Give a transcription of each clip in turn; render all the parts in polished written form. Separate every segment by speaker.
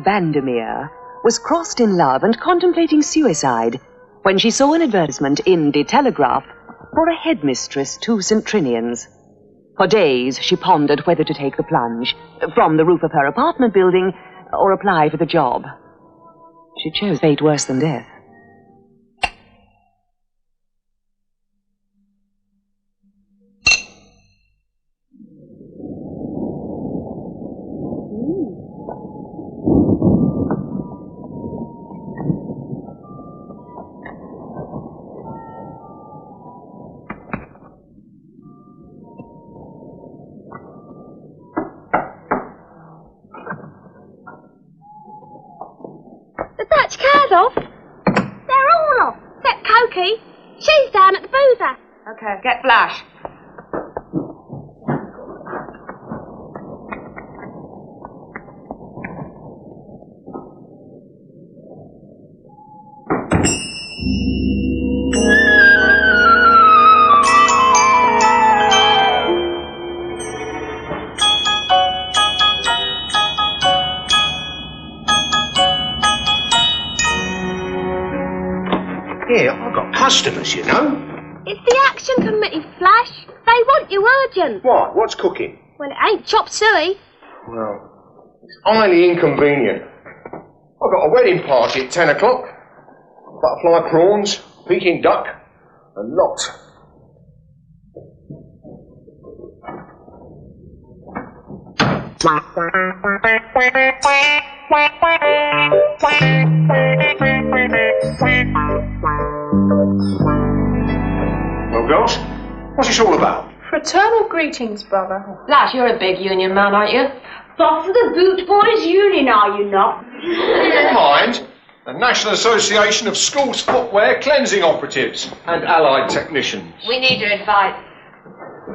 Speaker 1: Vandermeer was crossed in love and contemplating suicide when she saw an advertisement in the Telegraph for a headmistress to St. Trinian's. For days she pondered whether to take the plunge from the roof of her apartment building or apply for the job. She chose fate worse than death.
Speaker 2: She's down at the boozer.
Speaker 3: Okay, get Flash.
Speaker 4: Yeah, I've got customers, you know.
Speaker 2: It's the Action Committee, Flash. They want you urgent.
Speaker 4: What? What's cooking?
Speaker 2: Well, it ain't chop suey.
Speaker 4: Well, it's highly inconvenient. I've got a wedding party at 10 o'clock. Butterfly prawns, Peking duck, a lot. Well, girls, what's this all about?
Speaker 5: Fraternal greetings, brother.
Speaker 3: Flash, you're a big union man, aren't you?
Speaker 6: Boss of the Boot Boys Union, are you not?
Speaker 4: Never mind. The National Association of Schools Footwear Cleansing Operatives and Allied Technicians.
Speaker 3: We need your advice.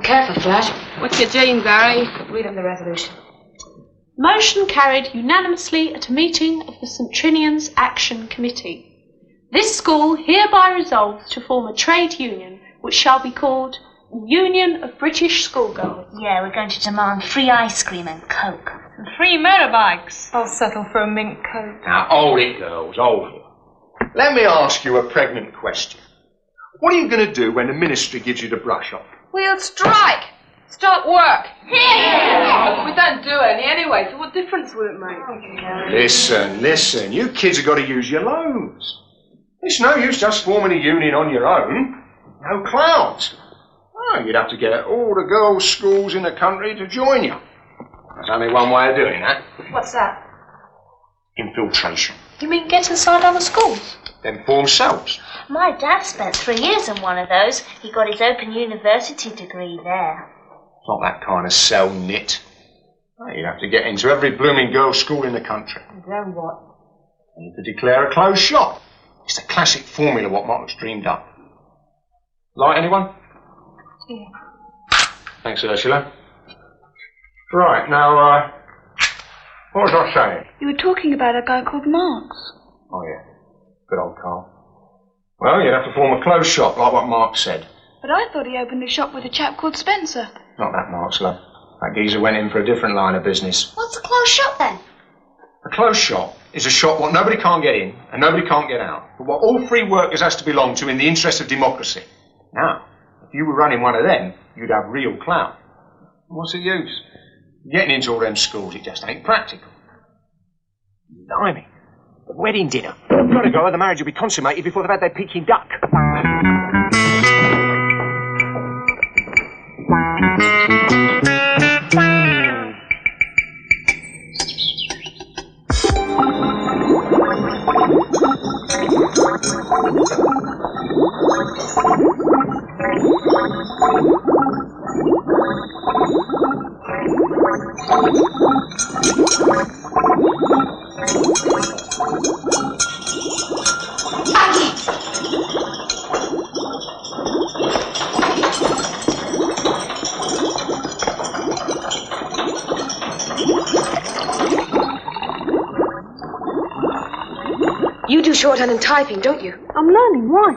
Speaker 3: Careful, Flash. What's your jeans, Barry? Read them the resolution.
Speaker 5: Motion carried unanimously at a meeting of the St. Trinian's Action Committee. This school hereby resolves to form a trade union which shall be called Union of British Schoolgirls.
Speaker 6: Yeah, we're going to demand free ice cream and Coke.
Speaker 5: And free motorbikes. I'll settle for a mink coat.
Speaker 4: Now, hold it, girls, hold it. Let me ask you a pregnant question. What are you going to do when the ministry gives you the brush off?
Speaker 3: We'll strike. Stop work. Yeah. We don't do any anyway, so what difference will it make?
Speaker 4: Listen, you kids have got to use your loads. It's no use just forming a union on your own. No clouds. Oh, you'd have to get all the girls' schools in the country to join you. There's only one way of doing that.
Speaker 5: What's that?
Speaker 4: Infiltration.
Speaker 5: You mean get inside other schools?
Speaker 4: Then form cells.
Speaker 6: My dad spent 3 years in one of those. He got his Open University degree there.
Speaker 4: It's not that kind of cell knit. Oh, you'd have to get into every blooming girls' school in the country.
Speaker 5: And then what?
Speaker 4: You could declare a closed shop. It's the classic formula what Mark's dreamed up. Like anyone?
Speaker 5: Yeah.
Speaker 4: Thanks, Ursula. Right, now, what was I saying?
Speaker 5: You were talking about a guy called Marx.
Speaker 4: Oh, yeah. Good old Carl. Well, you'd have to form a closed shop, like what Mark said.
Speaker 5: But I thought he opened a shop with a chap called Spencer.
Speaker 4: Not that Mark's, love. That geezer went in for a different line of business.
Speaker 6: What's a closed shop, then?
Speaker 4: A closed shop is a shop what nobody can't get in and nobody can't get out, but what all free workers has to belong to in the interest of democracy. Now, if you were running one of them, you'd have real clout. What's the use? Getting into all them schools, it just ain't practical. Blimey, the wedding dinner. I've got to go or the marriage will be consummated before they've had their Peking duck.
Speaker 7: You do shorthand and typing, don't you?
Speaker 5: I'm learning. Why?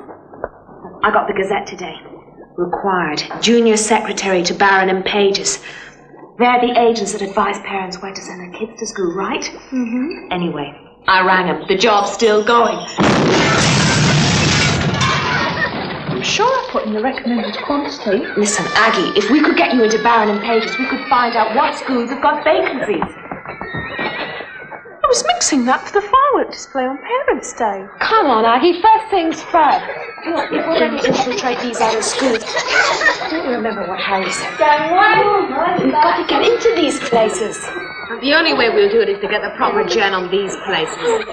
Speaker 7: I got the Gazette today. Required. Junior secretary to Barron and Pages. They're the agents that advise parents where to send their kids to school, right?
Speaker 5: Mm-hmm.
Speaker 7: Anyway, I rang them. The job's still going.
Speaker 5: I'm sure I put in the recommended quantity.
Speaker 7: Listen, Aggie, if we could get you into Barron and Pages, we could find out what schools have got vacancies.
Speaker 5: I was mixing that for the firework display on Parents' Day.
Speaker 7: Come on, Aggie, first things first. Look, if we're going to infiltrate these other schools, don't you remember what Harry said? We've got to get into these places.
Speaker 2: The only way we'll do it is to get the proper gen on these places.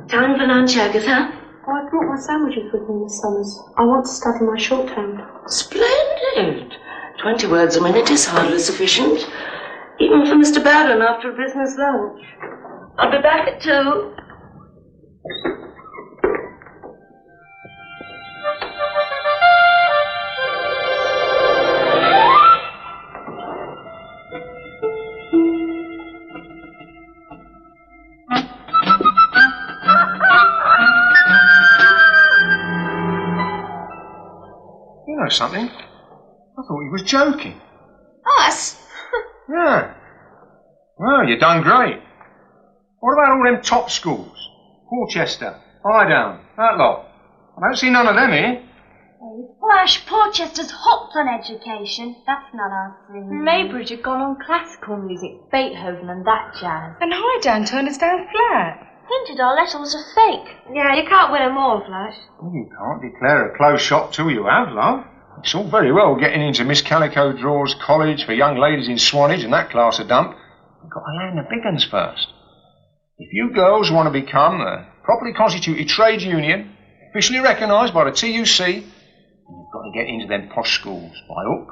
Speaker 7: Time for lunch, Agatha.
Speaker 5: Oh, I brought my sandwiches with me this summers. I want to study my shorthand.
Speaker 8: Splendid. 20 words a minute is hardly sufficient, even for Mr. Barron after a business lunch. I'll be back at 2.
Speaker 4: You know something? I thought he was joking.
Speaker 6: Us?
Speaker 4: Yeah. Well, you done great. What about all them top schools? Porchester, Highdown, that lot. I don't see none of them here.
Speaker 6: Flash, Porchester's hopped on education. That's not our thing.
Speaker 2: Maybridge had gone on classical music, Beethoven and that jazz.
Speaker 3: And Highdown turned us down flat.
Speaker 6: Hinted our letter was a fake.
Speaker 2: Yeah, you can't win 'em all, Flash.
Speaker 4: Well, you can't declare a closed shop till you have, love. It's all very well getting into Miss Calico Draw's college for young ladies in Swanage and that class of dump. You've got to land the big uns first. If you girls want to become a properly constituted trade union, officially recognised by the TUC, you've got to get into them posh schools by hook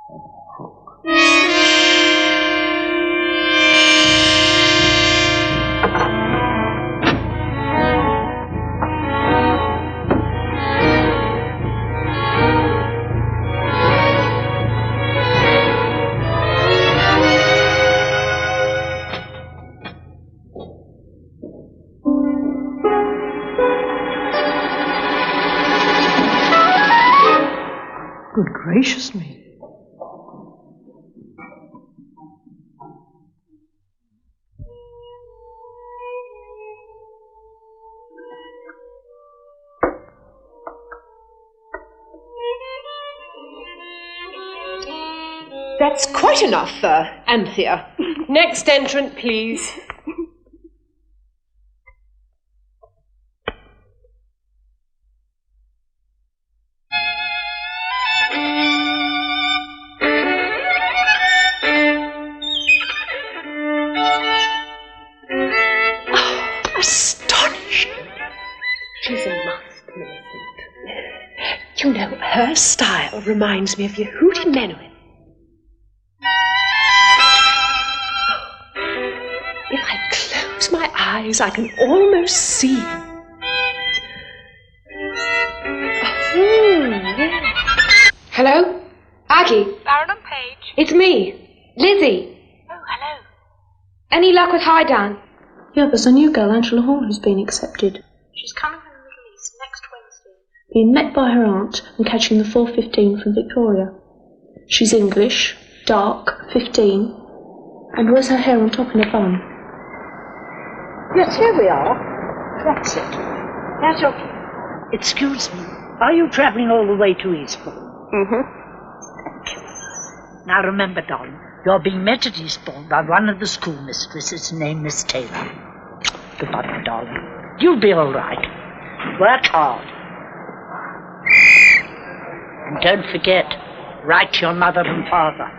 Speaker 4: or by crook.
Speaker 5: Good gracious me.
Speaker 2: That's quite enough, Anthea. Next entrant, please.
Speaker 5: She's a must, Millicent. You know, her style reminds me of your Hootie Menuhin. If I close my eyes, I can almost see you. Yeah. Hello? Aggie?
Speaker 2: Barron and Page.
Speaker 5: It's me, Lizzie.
Speaker 2: Oh, hello.
Speaker 5: Any luck with Highdown? Yeah, there's a new girl, Angela Hall, who's been accepted. She's coming from the Middle East next Wednesday. Being met by her aunt and catching the 4:15 from Victoria. She's English, dark, 15, and wears her hair on top in a bun.
Speaker 9: Yes, here we are. That's it. That's okay. Excuse me. Are you travelling all the way to Eastbourne?
Speaker 5: Mm-hmm.
Speaker 9: Now remember, darling, you're being met at Eastbourne by one of the schoolmistresses named Miss Taylor. Goodbye, my darling. You'll be all right. Work hard. And don't forget, write to your mother and father.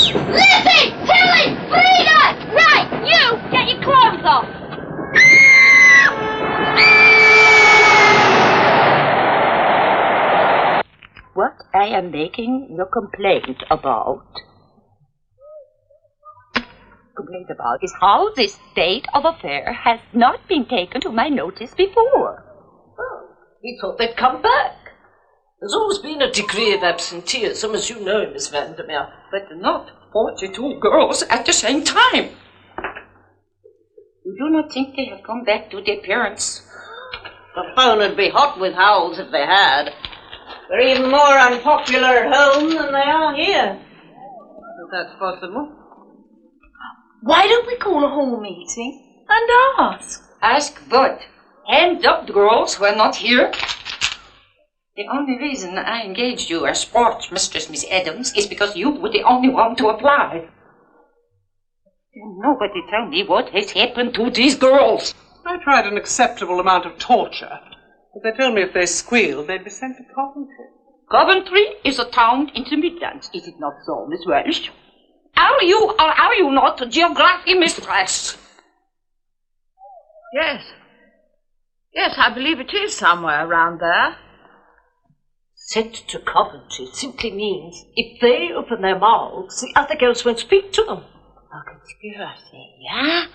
Speaker 6: Lizzie! Tilly! Frida! Right!
Speaker 9: I am making the complaint about is how this state of affair has not been taken to my notice before.
Speaker 8: Oh, we thought they'd come back. There's always been a degree of absenteeism, as you know, Miss Vandermeer, but not 42 girls at the same time.
Speaker 9: You do not think they have come back to their parents?
Speaker 8: The phone would be hot with howls if they had. They're even more unpopular at home than they are here. If that's possible.
Speaker 7: Why don't we call a hall meeting and ask?
Speaker 10: Ask what? Hands up, the girls who are not here. The only reason I engaged you as sports mistress, Miss Adams, is because you were the only one to apply. Nobody tell me what has happened to these girls.
Speaker 11: I tried an acceptable amount of torture, but they told me if they squealed, they'd be sent to Coventry.
Speaker 10: Coventry is a town in the Midlands, is it not so, Miss Welsh? Are you or are you not a geography mistress?
Speaker 3: Yes. Yes, I believe it is somewhere around there.
Speaker 8: Sent to Coventry simply means if they open their mouths, the other girls won't speak to them.
Speaker 10: A conspiracy, yeah?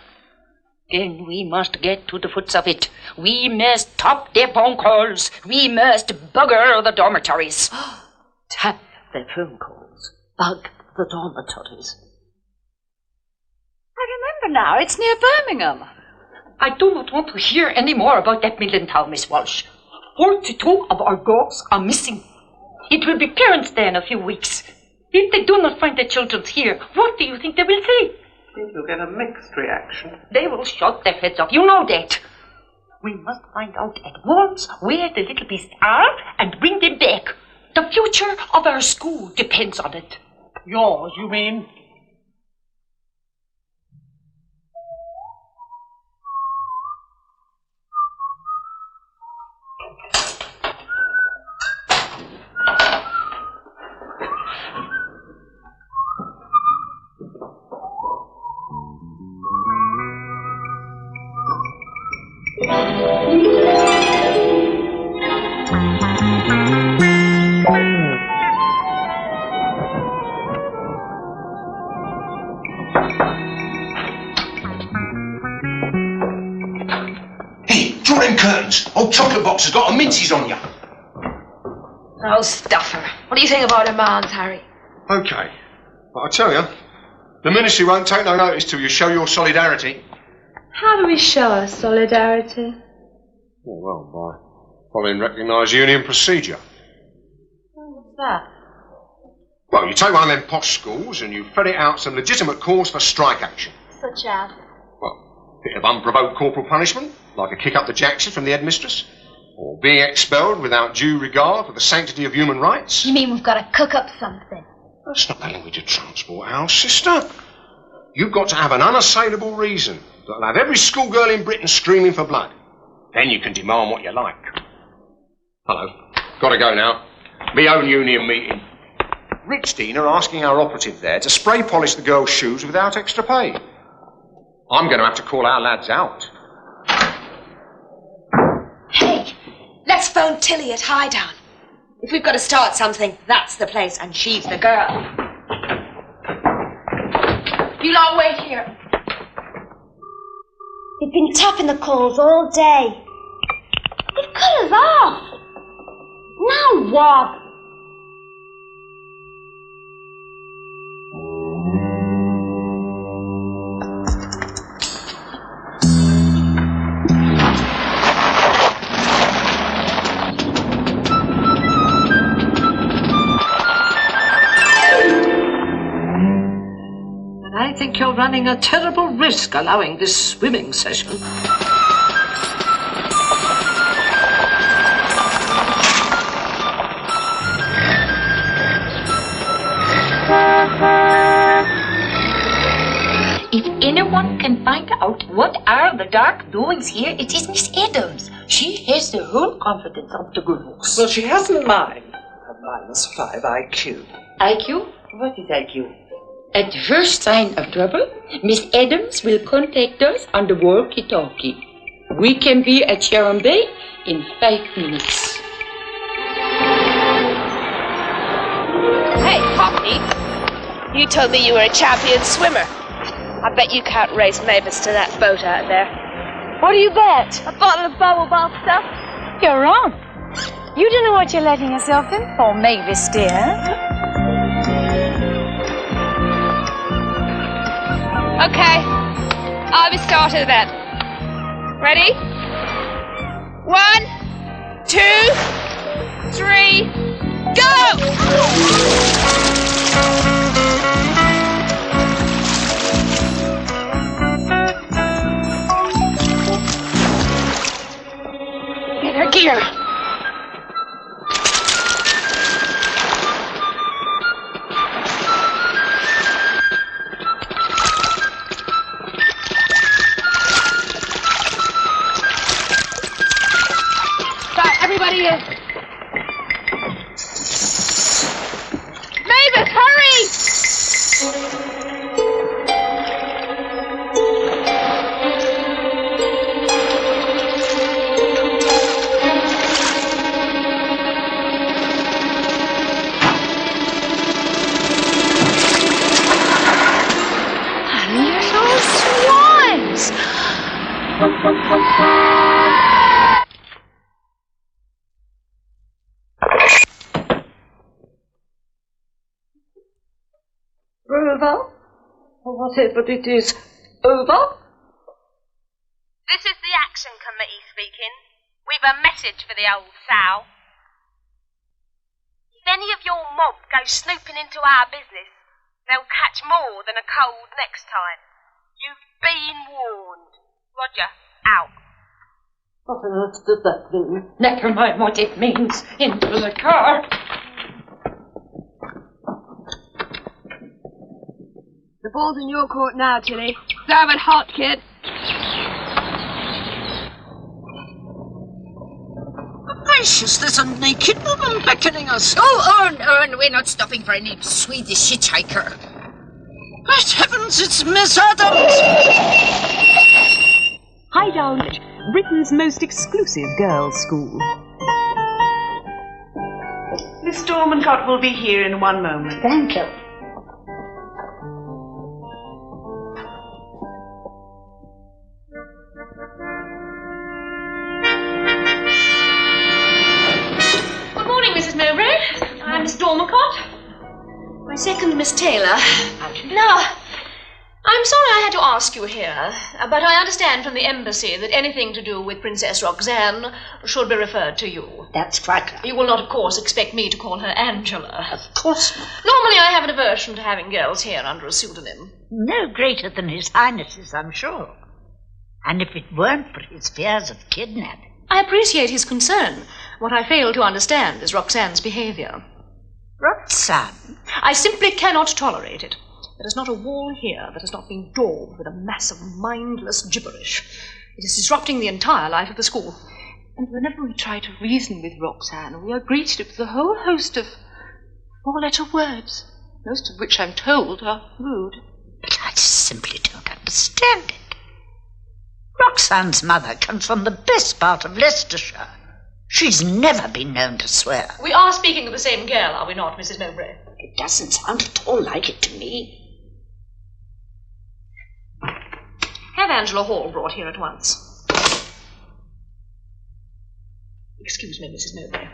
Speaker 10: Then we must get to the foots of it. We must top their phone calls. We must bugger the dormitories.
Speaker 8: Tap their phone calls. Bug the dormitories.
Speaker 3: I remember now, it's near Birmingham.
Speaker 10: I do not want to hear any more about that Midland town, Miss Walsh. 42 of our girls are missing. It will be Parents' Day in a few weeks. If they do not find their children here, what do you think they will say?
Speaker 11: I think you'll get a mixed reaction.
Speaker 10: They will shut their heads off, you know that. We must find out at once where the little beasts are and bring them back. The future of our school depends on it.
Speaker 11: Yours, you mean?
Speaker 4: Old chocolate box has got a minces on you.
Speaker 2: Oh, stuff her. What do you think about her man's, Harry?
Speaker 4: OK. But I tell you, the ministry won't take no notice till you show your solidarity.
Speaker 7: How do we show our solidarity?
Speaker 4: Well, by following recognised union procedure.
Speaker 7: What's that?
Speaker 4: Well, you take one of them posh schools and you ferret out some legitimate cause for strike action.
Speaker 7: Such as?
Speaker 4: Well, a bit of unprovoked corporal punishment, like a kick up the jacksie from the headmistress, or being expelled without due regard for the sanctity of human rights.
Speaker 7: You mean we've got to cook up something?
Speaker 4: That's not the language of Transport House, sister. You've got to have an unassailable reason that'll have every schoolgirl in Britain screaming for blood. Then you can demand what you like. Hello. Gotta go now. Me own union meeting. Richdean are asking our operative there to spray polish the girls' shoes without extra pay. I'm going to have to call our lads out.
Speaker 2: Hey, let's phone Tilly at Highdown. If we've got to start something, that's the place, and she's the girl. You lot wait here.
Speaker 6: They've been tapping the calls all day. They've cut us off. Now what?
Speaker 8: I think you're running a terrible risk allowing this swimming session.
Speaker 10: If anyone can find out what are the dark doings here, it is Miss Adams. She has the whole confidence of the girls.
Speaker 11: Well, she hasn't mine. A -5 IQ.
Speaker 10: IQ? What is IQ? At the first sign of trouble, Miss Adams will contact us on the walkie-talkie. We can be at Sharon Bay in 5 minutes.
Speaker 2: You told me you were a champion swimmer. I bet you can't race Mavis to that boat out there.
Speaker 6: What do you bet?
Speaker 2: A bottle of bubble bath stuff?
Speaker 6: You're wrong. You don't know what you're letting yourself in for, Mavis, dear.
Speaker 2: Okay, I'll be started then. Ready? 1, 2, 3, go! Get her gear. Everybody in. Mavis, hurry!
Speaker 6: Little swines!
Speaker 8: Over? Or whatever it is. Over?
Speaker 12: This is the Action Committee speaking. We've a message for the old sow. If any of your mob go snooping into our business, they'll catch more than a cold next time. You've been warned. Roger, out.
Speaker 8: What on earth does that mean? Never mind what it means. Into the car.
Speaker 2: The ball's in your court now, Tilly. Serve it hot, kid.
Speaker 8: Gracious, there's a naked woman beckoning us.
Speaker 10: Oh, Ern, we're not stopping for any Swedish hitchhiker.
Speaker 8: Great heavens, it's Miss Adams!
Speaker 1: Hideout, Britain's most exclusive girls' school.
Speaker 3: Miss Dormancott will be here in 1 moment.
Speaker 9: Thank you.
Speaker 5: Good morning, Mrs. Mowbray. I'm Miss Dormancott. My second Miss Taylor. Now, I'm sorry I had to ask you here, but I understand from the embassy that anything to do with Princess Roxanne should be referred to you.
Speaker 9: That's quite right.
Speaker 5: You will not, of course, expect me to call her Angela.
Speaker 9: Of course not.
Speaker 5: Normally I have an aversion to having girls here under a pseudonym.
Speaker 9: No greater than His Highness's, I'm sure. And if it weren't for his fears of kidnapping.
Speaker 5: I appreciate his concern. What I fail to understand is Roxanne's behavior.
Speaker 9: Roxanne?
Speaker 5: I simply cannot tolerate it. There is not a wall here that has not been daubed with a mass of mindless gibberish. It is disrupting the entire life of the school.
Speaker 3: And whenever we try to reason with Roxanne, we are greeted with a whole host of 4-letter words, most of which, I'm told, are rude.
Speaker 9: But I simply don't understand it. Roxanne's mother comes from the best part of Leicestershire. She's never been known to swear.
Speaker 5: We are speaking of the same girl, are we not, Mrs. Mowbray?
Speaker 9: It doesn't sound at all like it to me.
Speaker 5: Have Angela Hall brought here at once. Excuse me, Mrs. Mowbray.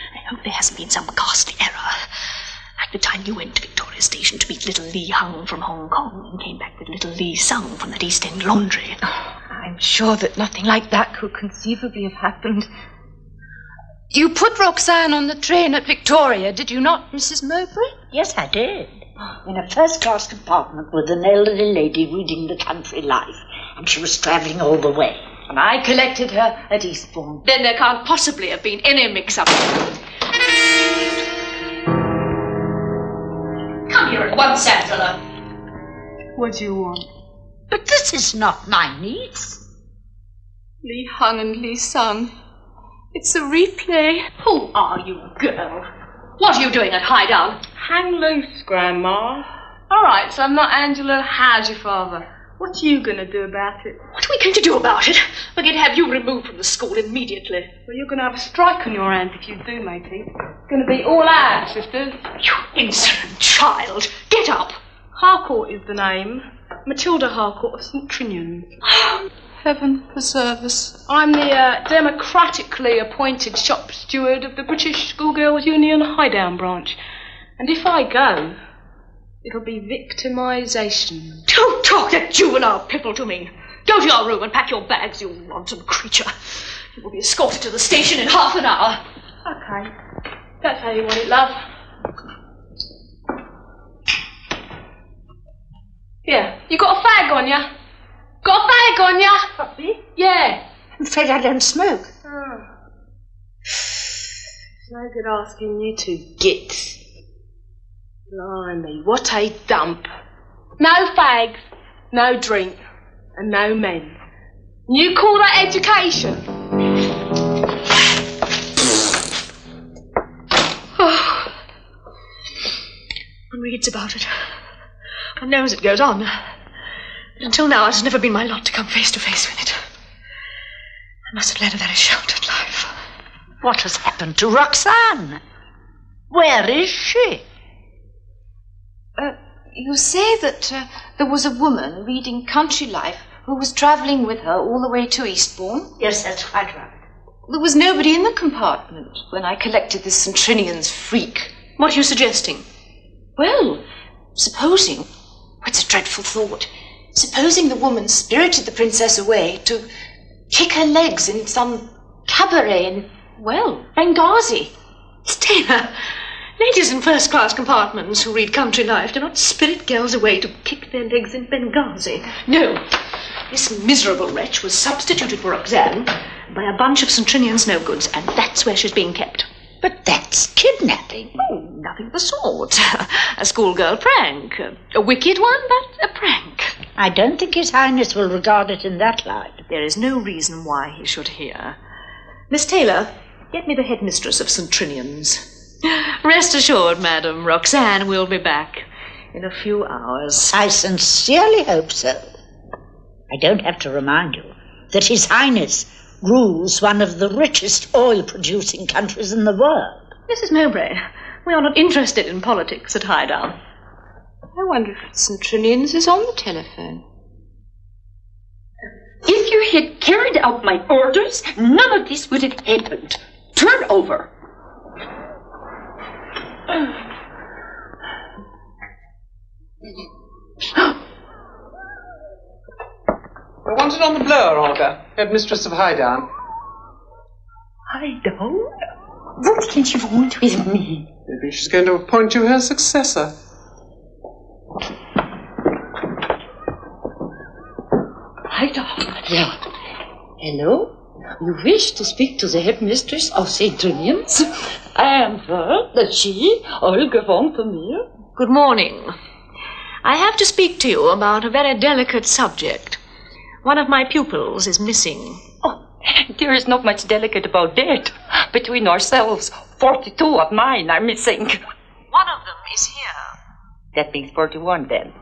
Speaker 5: I hope there hasn't been some ghastly error. Like the time you went to Victoria Station to meet little Lee Hung from Hong Kong and came back with little Lee Sung from that East End laundry.
Speaker 3: I'm sure that nothing like that could conceivably have happened. You put Roxanne on the train at Victoria, did you not, Mrs. Mowbray?
Speaker 9: Yes, I did. In a first-class compartment with an elderly lady reading The Country Life, and she was travelling all the way.
Speaker 3: And I collected her at Eastbourne.
Speaker 5: Then there can't possibly have been any mix-up. Come here at once, Angela.
Speaker 3: What do you want?
Speaker 9: But this is not my niece.
Speaker 3: Lee Hung and Lee Sung. It's a replay.
Speaker 5: Who are you, girl? What are you doing at Highdown?
Speaker 3: Hang loose, Grandma. All right, so I'm not Angela. How's your father?
Speaker 5: What are you going to do about it?
Speaker 3: What are we going to do about it? We're going to have you removed from the school immediately.
Speaker 5: Well, you're going to have a strike on your hands if you do, matey. It's going to be all our sisters.
Speaker 3: You insolent child! Get up!
Speaker 5: Harcourt is the name. Matilda Harcourt of St. Trinian. Heaven preserve us. I'm the democratically appointed shop steward of the British Schoolgirls Union Highdown branch. And if I go, it'll be victimisation.
Speaker 3: Don't talk that juvenile piffle to me. Go to your room and pack your bags, you wanton creature. You will be escorted to the station in half an hour.
Speaker 5: Okay. That's how you want it, love. Here, you got a fag on ya? Got a fag on ya?
Speaker 9: Puppy?
Speaker 5: Yeah.
Speaker 9: I'm afraid I don't smoke.
Speaker 5: Oh. It's no good asking you to git. Blimey, what a dump. No fags, no drink, and no men. You call that education?
Speaker 3: Oh. One reads about it. One knows it goes on. But until now, it has never been my lot to come face to face with it. I must have led a very sheltered life.
Speaker 9: What has happened to Roxanne? Where is she?
Speaker 3: You say that there was a woman reading Country Life who was travelling with her all the way to Eastbourne?
Speaker 9: Yes, that's quite right.
Speaker 3: There was nobody in the compartment when I collected this St. Trinian's freak. What are you suggesting? Well, supposing... It's a dreadful thought. Supposing the woman spirited the princess away to kick her legs in some cabaret in, well, Benghazi. Stella, ladies in first-class compartments who read Country Life do not spirit girls away to kick their legs in Benghazi. No, this miserable wretch was substituted for Roxanne by a bunch of St. Trinian's no-goods, and that's where she's being kept.
Speaker 9: But that's kidnapping.
Speaker 3: Oh, nothing of the sort. A schoolgirl prank. A wicked one, but a prank.
Speaker 9: I don't think His Highness will regard it in that light.
Speaker 3: There is no reason why he should hear. Miss Taylor, get me the headmistress of St. Trinian's. Rest assured, madam, Roxanne will be back in a few hours.
Speaker 9: I sincerely hope so. I don't have to remind you that His Highness rules one of the richest oil-producing countries in the world.
Speaker 3: Mrs. Mowbray, we are not interested in politics at Highdown. I wonder if St. Trinian's is on the telephone.
Speaker 10: If you had carried out my orders, none of this would have happened. Turn over.
Speaker 11: I want it on the blower order, headmistress of Highdown.
Speaker 10: Highdown? What can she want with me?
Speaker 11: Maybe she's going to appoint you her successor.
Speaker 10: Highdown. Hello? You wish to speak to the headmistress of St. Trinian's? I am her, the she, Olga von Vermeer.
Speaker 3: Good morning. I have to speak to you about a very delicate subject. One of my pupils is missing.
Speaker 10: Oh, there is not much delicate about that. Between ourselves, 42 of mine are missing.
Speaker 3: One of them is here.
Speaker 10: That means 41 then.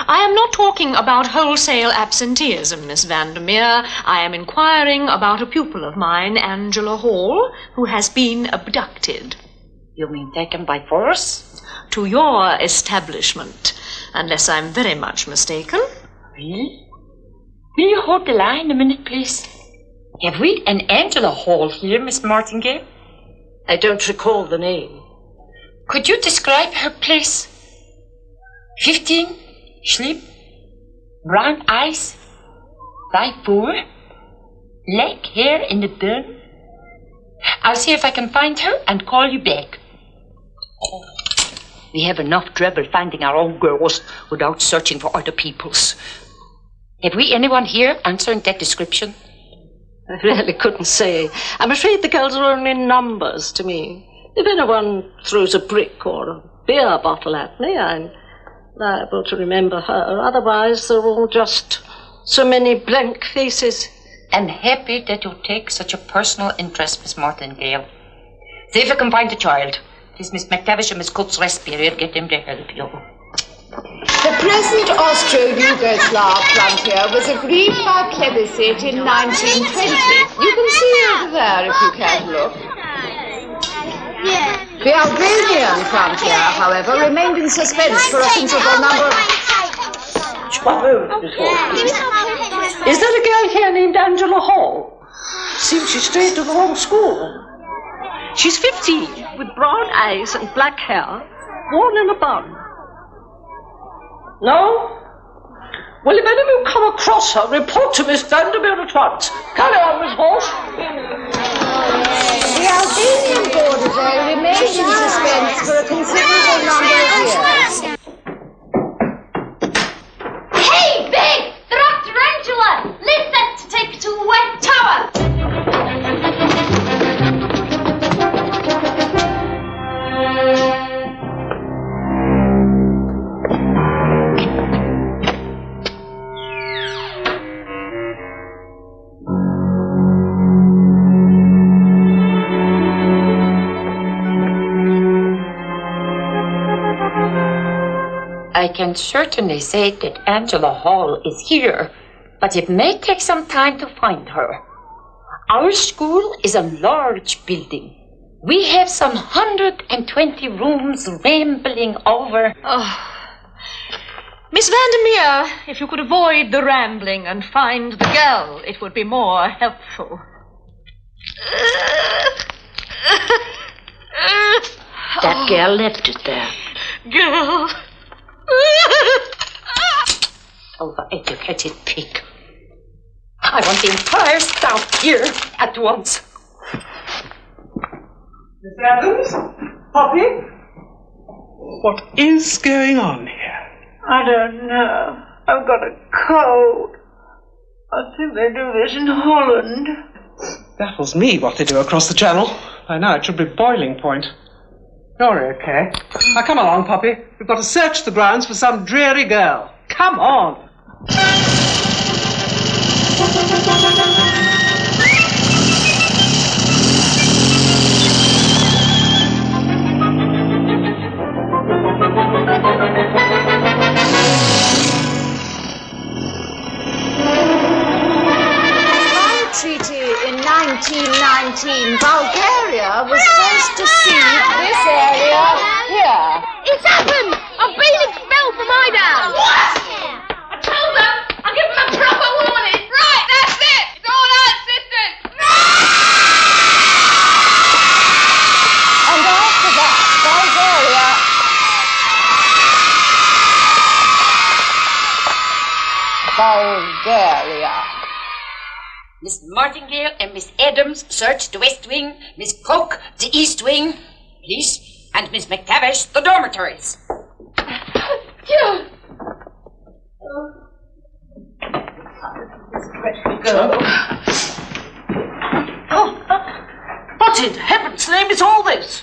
Speaker 3: I am not talking about wholesale absenteeism, Miss Vandermeer. I am inquiring about a pupil of mine, Angela Hall, who has been abducted.
Speaker 10: You mean taken by force?
Speaker 3: To your establishment, unless I'm very much mistaken.
Speaker 10: Really? Will you hold the line a minute, please? Have we an Angela Hall here, Miss Martingale?
Speaker 8: I don't recall the name.
Speaker 10: Could you describe her, please? 15, slim, brown eyes, 5'4", black hair in the bun. I'll see if I can find her and call you back. Oh, we have enough trouble finding our own girls without searching for other people's. Have we anyone here answering that description?
Speaker 8: I really couldn't say. I'm afraid the girls are only numbers to me. If anyone throws a brick or a beer bottle at me, I'm liable to remember her. Otherwise, they're all just so many blank faces.
Speaker 10: I'm happy that you take such a personal interest, Miss Martingale. See if you can find the child. This Miss McTavish and Miss Coates' rest period. Get them to help you.
Speaker 13: The present Austro-Yugoslav frontier was agreed by plebiscite in 1920. You can see over there if you care to look. The Albanian frontier, however, remained in suspense for a considerable number of...
Speaker 8: Is there a girl here named Angela Hall? Seems she's straight to the wrong school. She's 15, with brown eyes and black hair, worn in a bun. No? Well, if any of you come across her, report to Miss Vandermeer at once. Carry on, Miss Hall.
Speaker 13: The Albanian border remained in suspense for a considerable number of years.
Speaker 6: Hey, Big! They're after Angela! Leave them to take her to a wet tower!
Speaker 10: I can certainly say that Angela Hall is here, but it may take some time to find her. Our school is a large building. We have some 120 rooms rambling over.
Speaker 5: Oh. Miss Vandermeer, if you could avoid the rambling and find the girl, it would be more helpful.
Speaker 8: That girl left it there.
Speaker 5: Girl.
Speaker 10: Overeducated pig. I want the entire staff here at once.
Speaker 11: Miss Adams? Poppy? What is going on here?
Speaker 9: I don't know. I've got a cold. I think they do this in Holland.
Speaker 11: Baffles me what they do across the channel. By now it should be boiling point. You're okay. Now come along, Poppy. We've got to search the grounds for some dreary girl. Come on.
Speaker 13: Treaty in 1919, Bulgaria was first to cede this area here.
Speaker 6: It's happened! I've been expelled from Idaho! What? I told them! I'll give them a proper warning! Right, that's it! It's all out, sisters!
Speaker 13: And after that, Bulgaria.
Speaker 10: Miss Martingale and Miss Adams search the West Wing, Miss Coke the East Wing, please, and Miss McTavish the dormitories.
Speaker 8: What in heaven's name is all this?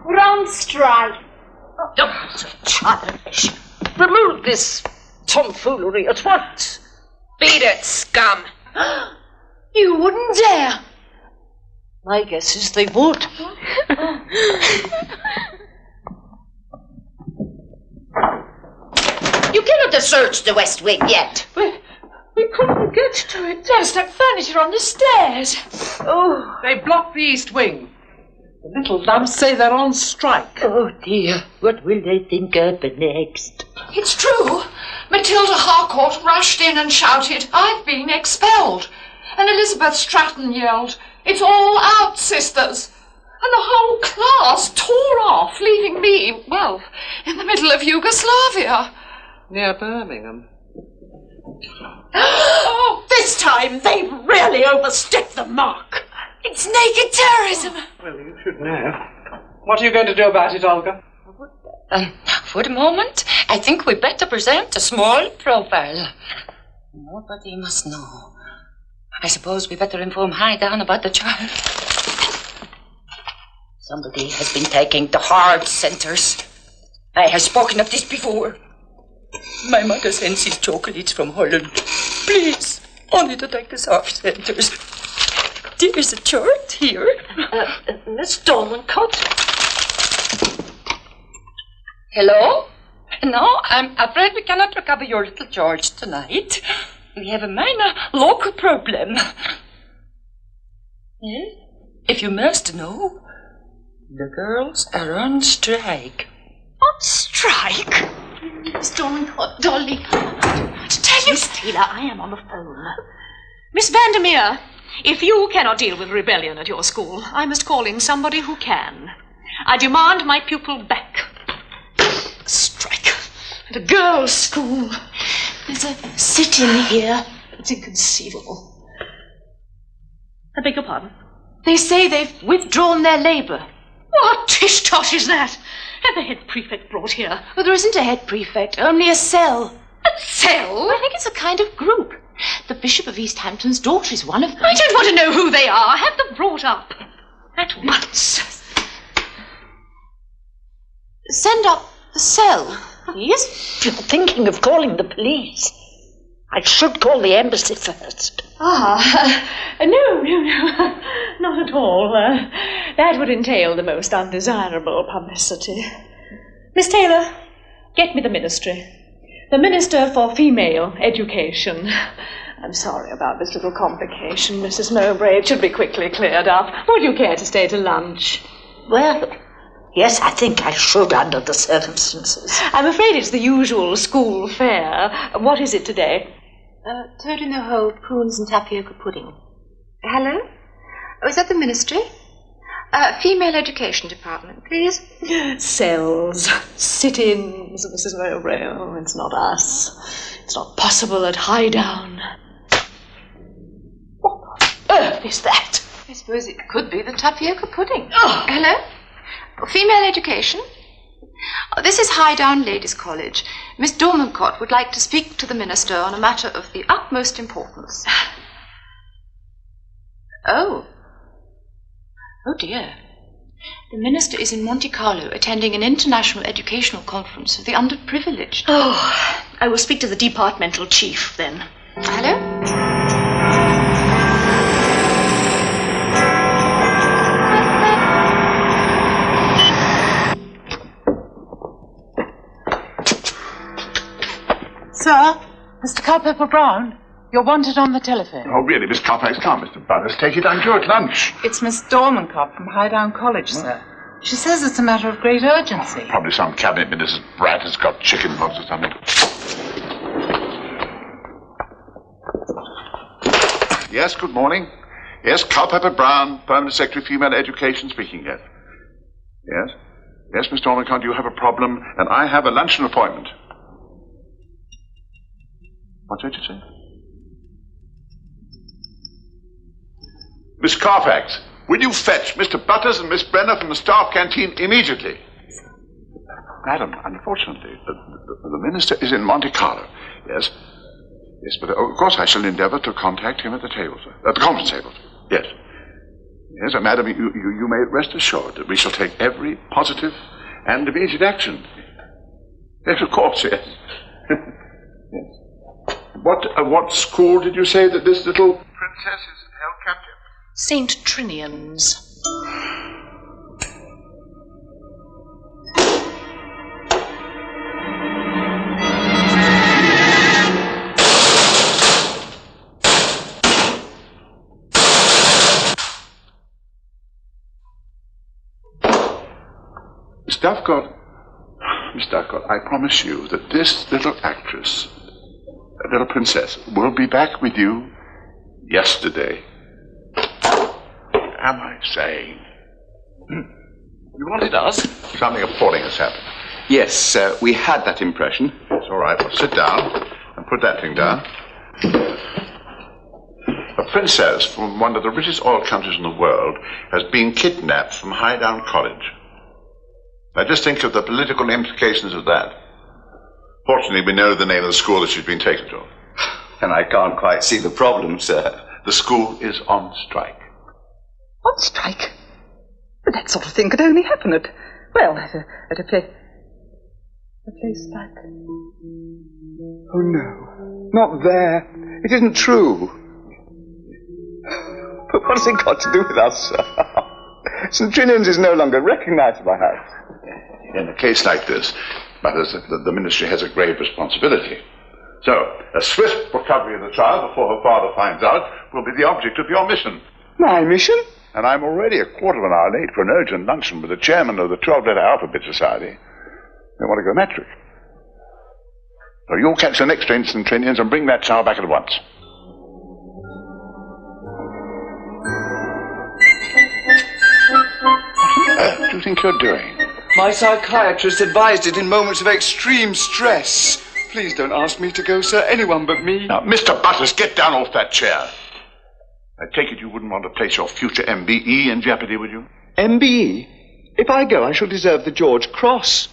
Speaker 6: We're on strike.
Speaker 8: Don't be so childish. Remove this tomfoolery at once.
Speaker 2: Beat it, scum.
Speaker 6: You wouldn't dare.
Speaker 8: My guess is they would.
Speaker 10: You cannot have searched the West Wing yet.
Speaker 5: We couldn't get to it. There's that furniture on the stairs.
Speaker 11: Oh, they blocked the East Wing. The little lumps say they're on strike.
Speaker 8: Oh, dear. What will they think of next?
Speaker 3: It's true. Matilda Harcourt rushed in and shouted, "I've been expelled." And Elizabeth Stratton yelled, "It's all out, sisters." And the whole class tore off, leaving me, well, in the middle of Yugoslavia.
Speaker 11: Near Birmingham.
Speaker 8: Oh, this time they've really overstepped the mark.
Speaker 3: It's naked terrorism.
Speaker 11: Well, you should know. What are you going to do about it, Olga?
Speaker 10: For the moment, I think we better present a small profile. Nobody must know. I suppose we better inform high down about the child. Somebody has been taking the hard centers. I have spoken of this before. My mother sends these chocolates from Holland. Please, only to take the soft centers. There is a chart here.
Speaker 8: Miss Dormancourt?
Speaker 10: Hello? No, I'm afraid we cannot recover your little George tonight. We have a minor local problem. Yes? If you must know, the girls are on strike.
Speaker 3: On strike? Miss Dormencott, Dolly, to tell you...
Speaker 5: Miss Taylor, I am on the phone. Miss Vandermeer, if you cannot deal with rebellion at your school, I must call in somebody who can. I demand my pupil back. A strike at a girls' school.
Speaker 3: There's a sit-in here. It's inconceivable.
Speaker 5: I beg your pardon?
Speaker 3: They say they've withdrawn their labour.
Speaker 5: What tish-tosh is that? Have the head prefect brought here?
Speaker 3: Well, there isn't a head prefect, only a cell.
Speaker 5: A cell?
Speaker 3: I think it's a kind of group. The Bishop of East Hampton's daughter is one of them.
Speaker 5: I don't want to know who they are. Have them brought up. At once.
Speaker 3: Send up the cell, please.
Speaker 9: You're thinking of calling the police. I should call the embassy first.
Speaker 5: No, not at all. That would entail the most undesirable publicity. Miss Taylor, get me the ministry. The Minister for Female Education. I'm sorry about this little complication, Mrs. Mowbray. It should be quickly cleared up. Would you care to stay to lunch?
Speaker 9: Well, yes, I think I should under the circumstances.
Speaker 5: I'm afraid it's the usual school fare. What is it today?
Speaker 3: Toad in the hole, prunes and tapioca pudding. Hello? Oh, is that the ministry? Female Education Department, please.
Speaker 5: Cells, sit-ins, Mrs. Mowbray. Oh, it's not us. It's not possible at Highdown. What on earth is that?
Speaker 3: I suppose it could be the tapioca pudding. Oh. Hello? Female Education? Oh, this is Highdown Ladies' College. Miss Dormencott would like to speak to the minister on a matter of the utmost importance. Oh. Oh, dear. The minister is in Monte Carlo attending an international educational conference of the underprivileged.
Speaker 5: Oh, I will speak to the departmental chief, then.
Speaker 3: Hello?
Speaker 14: Sir, Mr. Culpepper Brown, you're wanted on the telephone.
Speaker 15: Oh, really, Miss Carfax, can't Mr. Butters take it? I'm due at lunch.
Speaker 14: It's Miss Dormencott from Highdown College, sir. She says it's a matter of great urgency.
Speaker 15: Probably some cabinet minister's brat has got chicken pox or something. Yes, good morning. Yes, Culpepper Brown, Permanent Secretary, Female Education, speaking, yes. Yes? Yes, Miss Dormencott, you have a problem, and I have a luncheon appointment. What did you say? Miss Carfax, will you fetch Mr. Butters and Miss Brenner from the staff canteen immediately? Madam, unfortunately, the minister is in Monte Carlo. Yes. Yes, but of course I shall endeavour to contact him at the table, sir. At the conference table. Yes. Yes, madam, you may rest assured that we shall take every positive and immediate action. Yes, of course, yes. Yes. What school did you say that this little princess is held captive?
Speaker 5: St. Trinian's.
Speaker 15: Miss Dovecott, I promise you that this little actress, little princess, will be back with you yesterday. Am I saying? You wanted us? Something appalling has happened.
Speaker 16: Yes, we had that impression.
Speaker 15: It's all right. Well, sit down and put that thing down. A princess from one of the richest oil countries in the world has been kidnapped from Highdown College. Now, just think of the political implications of that. Fortunately, we know the name of the school that she's been taken to.
Speaker 16: And I can't quite see the problem, sir.
Speaker 15: The school is on strike.
Speaker 17: On strike? But that sort of thing could only happen at a place like...
Speaker 15: Oh, no. Not there. It isn't true.
Speaker 16: But what's it got to do with us, sir? St. Trinian's is no longer recognised by us.
Speaker 15: In a case like this, Butters, the ministry has a grave responsibility. So, a swift recovery of the child before her father finds out will be the object of your mission.
Speaker 16: My mission?
Speaker 15: And I'm already a quarter of an hour late for an urgent luncheon with the chairman of the 12-letter alphabet society. They want to go metric. So you'll catch the next train to St. Trinian's and bring that child back at once. What do you think you're doing?
Speaker 16: My psychiatrist advised it in moments of extreme stress. Please don't ask me to go, sir. Anyone but me.
Speaker 15: Now, Mr. Butters, get down off that chair. I take it you wouldn't want to place your future MBE in jeopardy, would you?
Speaker 16: MBE? If I go, I shall deserve the George Cross.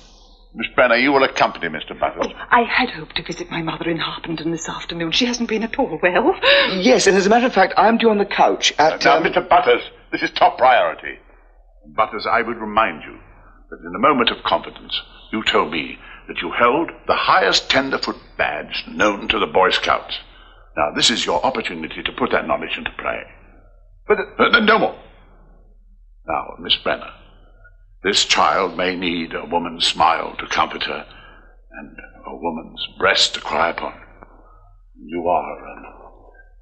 Speaker 15: Miss Brenner, you will accompany Mr. Butters.
Speaker 17: Oh, I had hoped to visit my mother in Harpenden this afternoon. She hasn't been at all well.
Speaker 16: Yes, and as a matter of fact, I'm due on the couch at...
Speaker 15: Now, Mr. Butters, this is top priority. Butters, I would remind you that in a moment of confidence, you told me that you held the highest tenderfoot badge known to the Boy Scouts. Now, this is your opportunity to put that knowledge into play. But no more. Now, Miss Brenner, this child may need a woman's smile to comfort her and a woman's breast to cry upon. You are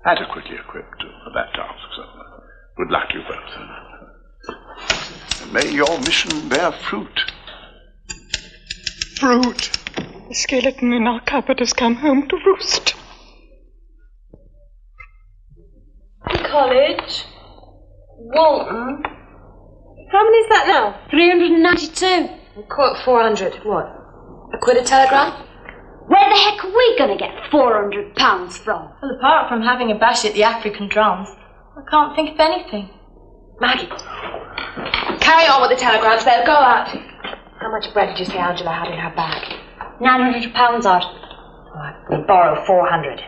Speaker 15: adequately equipped for that task, so good luck to you both. And may your mission bear fruit.
Speaker 17: Fruit. The skeleton in our cupboard has come home to roost.
Speaker 5: College. Walton. How many is that now?
Speaker 2: 392. We quote 400. What? A quid a telegram?
Speaker 18: Where the heck are we going to get £400 from?
Speaker 3: Well, apart from having a bash at the African drums, I can't think of anything.
Speaker 2: Maggie, carry on with the telegrams. They'll go out. How much bread did you say Angela had in her bag?
Speaker 18: £900 odd.
Speaker 2: Right, we'll borrow 400.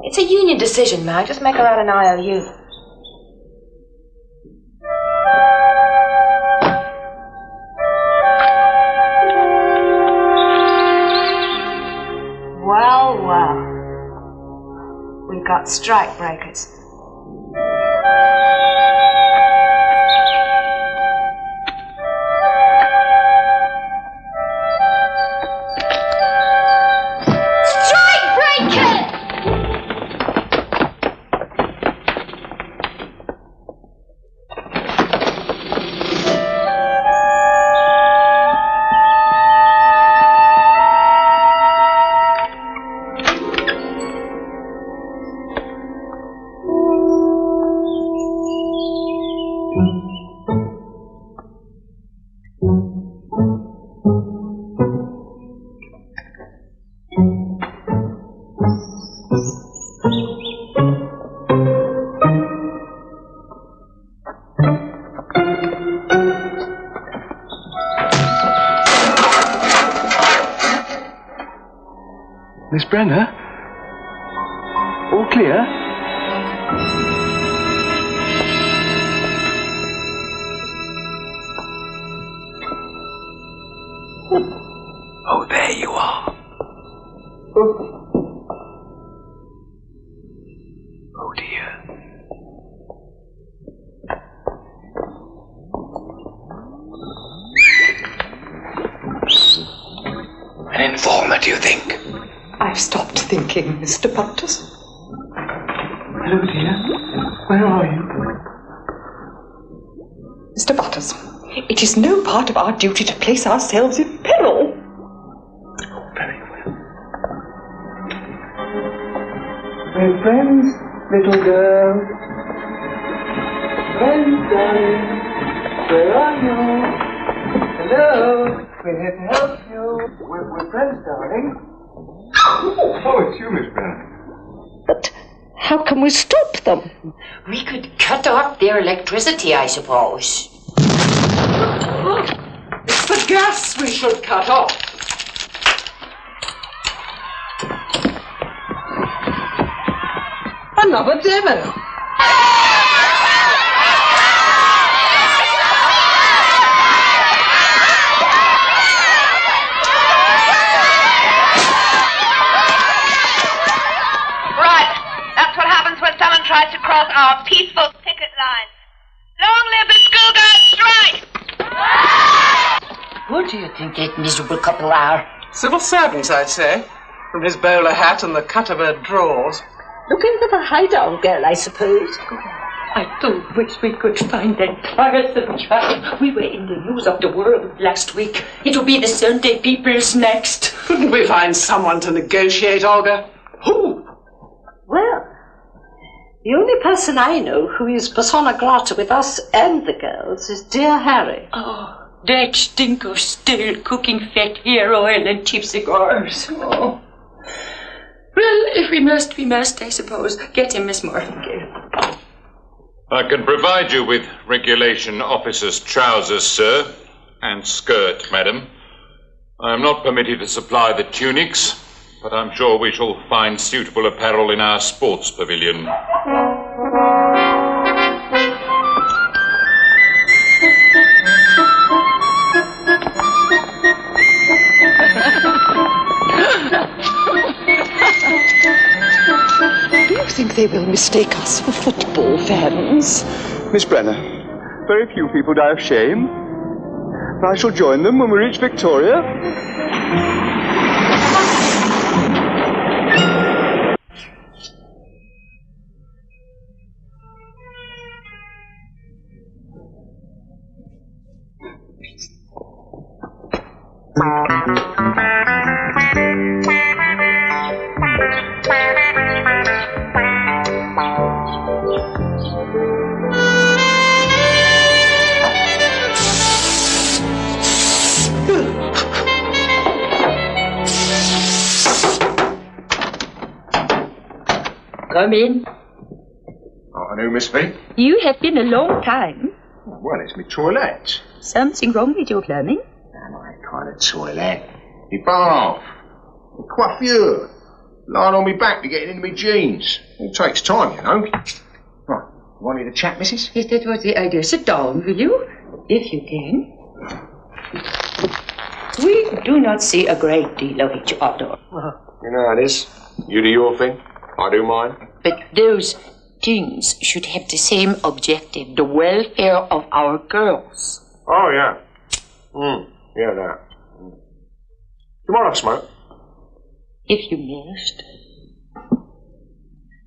Speaker 2: It's a union decision, Mag. Just make her out an IOU. Well, well. We've got strike breakers.
Speaker 16: Miss Brenner? All clear? Oh, there you are. Oh, dear. An informer, do you think?
Speaker 17: I've stopped thinking, Mr. Butters.
Speaker 16: Hello, dear. Where are you?
Speaker 17: Mr. Butters, it is no part of our duty to place ourselves in peril.
Speaker 16: Very well. We're friends, little girl. Friends, darling. Where are you? Hello. We're here to help you. We're friends, darling. Oh, it's you, Miss Brenner.
Speaker 8: But how can we stop them?
Speaker 10: We could cut off their electricity, I suppose.
Speaker 8: It's the gas we should cut off.
Speaker 11: Another demo.
Speaker 12: Tries to cross our peaceful picket lines. Long live the schoolgirls' strike!
Speaker 10: Who do you think that miserable couple are?
Speaker 14: Civil servants, I'd say. From his bowler hat and the cut of her drawers.
Speaker 8: Looking for the hideout girl, I suppose.
Speaker 10: I do wish we could find that tiresome child. We were in the news of the world last week. It'll be the Sunday papers next.
Speaker 14: Couldn't we find someone to negotiate, Olga? Who?
Speaker 8: Well, the only person I know who is persona grata with us and the girls is dear Harry.
Speaker 10: Oh, that stinker still cooking fat hair oil and cheap cigars. Oh. Well, if we must, we must, I suppose. Get him, Miss Martingale.
Speaker 19: I can provide you with regulation officer's trousers, sir, and skirt, madam. I am not permitted to supply the tunics, but I'm sure we shall find suitable apparel in our sports pavilion.
Speaker 17: Do you think they will mistake us for football fans?
Speaker 16: Miss Brenner, very few people die of shame. I shall join them when we reach Victoria.
Speaker 10: Come in.
Speaker 4: Afternoon, Miss V.
Speaker 10: You have been a long time.
Speaker 4: Well, it's my toilet.
Speaker 10: Something wrong with your plumbing?
Speaker 4: My kind of toilet. My bath. My coiffure. Lying on my back to get into my jeans. All takes time, you know. Right, you want me to chat, missus?
Speaker 10: Yes, that was the idea. Sit down, will you? If you can. We do not see a great deal of each other.
Speaker 4: You know how it is. You do your thing, I do mine.
Speaker 10: But those things should have the same objective, the welfare of our girls.
Speaker 4: Oh, yeah. Yeah, that. Tomorrow, smoke.
Speaker 10: If you must.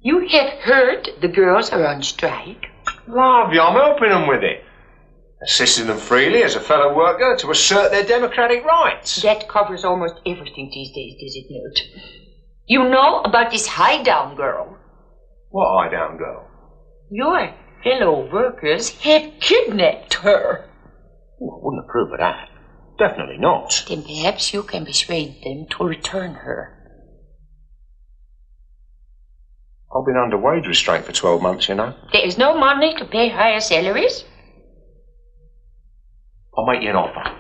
Speaker 10: You have heard the girls are on strike.
Speaker 4: Love you, I'm helping them with it. Assisting them freely as a fellow worker to assert their democratic rights.
Speaker 10: That covers almost everything these days, does it not? You know about this high-down girl?
Speaker 4: What high-down girl?
Speaker 10: Your fellow workers have kidnapped her.
Speaker 4: Well, I wouldn't approve of that. Definitely not.
Speaker 10: Then perhaps you can persuade them to return her.
Speaker 4: I've been under wage restraint for 12 months, you know.
Speaker 10: There is no money to pay higher salaries?
Speaker 4: I'll make you an offer.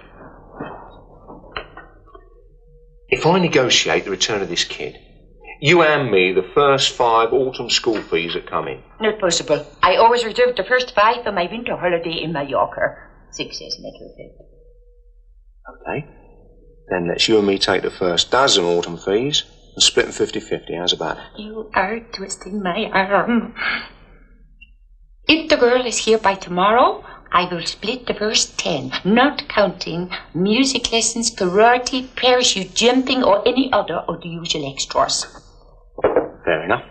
Speaker 4: If I negotiate the return of this kid, you hand me the first 5 autumn school fees that come in.
Speaker 10: Not possible. I always reserve the first 5 for my winter holiday in Mallorca. 6 as a matter of fact.
Speaker 4: Okay. Then let's you and me take the first dozen autumn fees and split them 50-50. How's about that?
Speaker 10: You are twisting my arm. If the girl is here by tomorrow, I will split the first 10, not counting music lessons, karate, parachute jumping, or any other of the usual extras.
Speaker 4: Fair enough.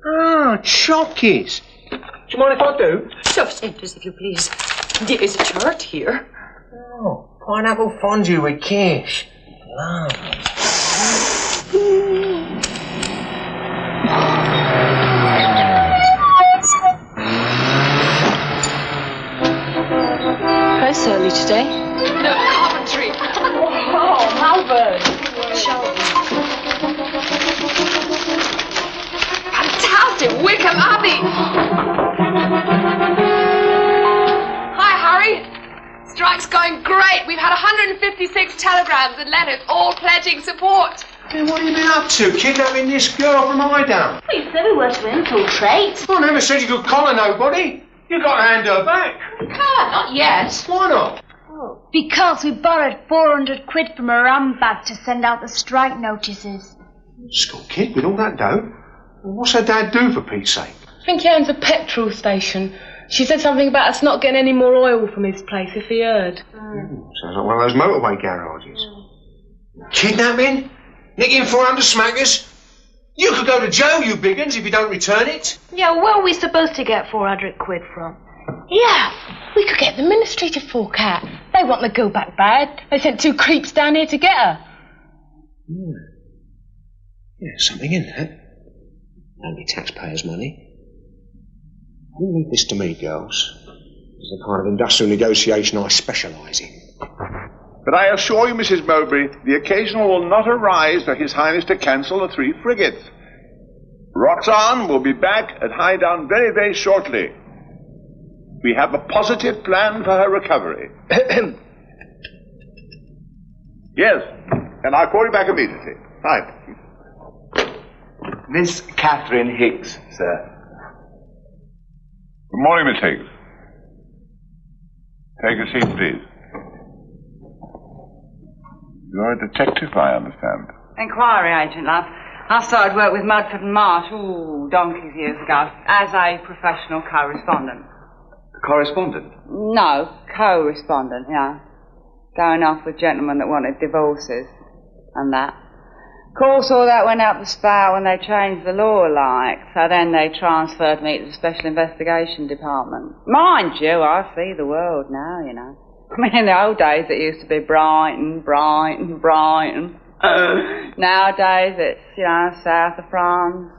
Speaker 4: Ah, chockies. Do you mind if I do?
Speaker 10: Self-centers, if you please. There is a chart here.
Speaker 4: Oh, pineapple fondue with quiche. Lovely.
Speaker 7: Press early today.
Speaker 6: No, Coventry.
Speaker 7: Oh, Malvern.
Speaker 6: Fantastic. Wickham Abbey. Hi, Harry. Strike's going great. We've had 156 telegrams and letters, all pledging support.
Speaker 4: Hey, what have you been up to? Kidnapping this girl from Highdown?
Speaker 18: Well, you said we were to infiltrate.
Speaker 4: I never said you could collar nobody. You got to hand her back.
Speaker 6: We can't, not yet.
Speaker 4: Why not?
Speaker 18: Because we borrowed 400 quid from a rum bag to send out the strike notices.
Speaker 4: School kid with all that dough? What's her dad do, for Pete's sake?
Speaker 6: I think he owns a petrol station.
Speaker 20: She said something about us not getting any more oil from his place if he heard.
Speaker 4: Sounds like one of those motorway garages. Kidnapping? Nicking 400 smackers? You could go to jail, you big uns, if you don't return it.
Speaker 18: Yeah, where are we supposed to get 400 quid from?
Speaker 20: Yeah, we could get the ministry to fork out. They want the girl back bad. They sent 2 creeps down here to get her.
Speaker 4: Yeah, something in that. Only taxpayers' money. You leave this to me, girls. It's the kind of industrial negotiation I specialise in.
Speaker 15: But I assure you, Mrs. Mowbray, the occasion will not arise for His Highness to cancel the 3 frigates. Roxanne will be back at Highdown very, very shortly. We have a positive plan for her recovery. Yes, and I'll call you back immediately. Right.
Speaker 16: Miss Catherine Higgs, sir.
Speaker 15: Good morning, Miss Higgs. Take a seat, please. You're a detective, I understand.
Speaker 21: Inquiry agent, love. I started work with Mudford and Marsh, donkeys years ago, as a professional correspondent.
Speaker 16: Correspondent?
Speaker 21: No, co-respondent, yeah. Going off with gentlemen that wanted divorces and that. Of course, all that went up the spout when they changed the law, like, so then they transferred me to the Special Investigation Department. Mind you, I see the world now, you know. I mean, in the old days it used to be Brighton. Nowadays it's, you know, south of France,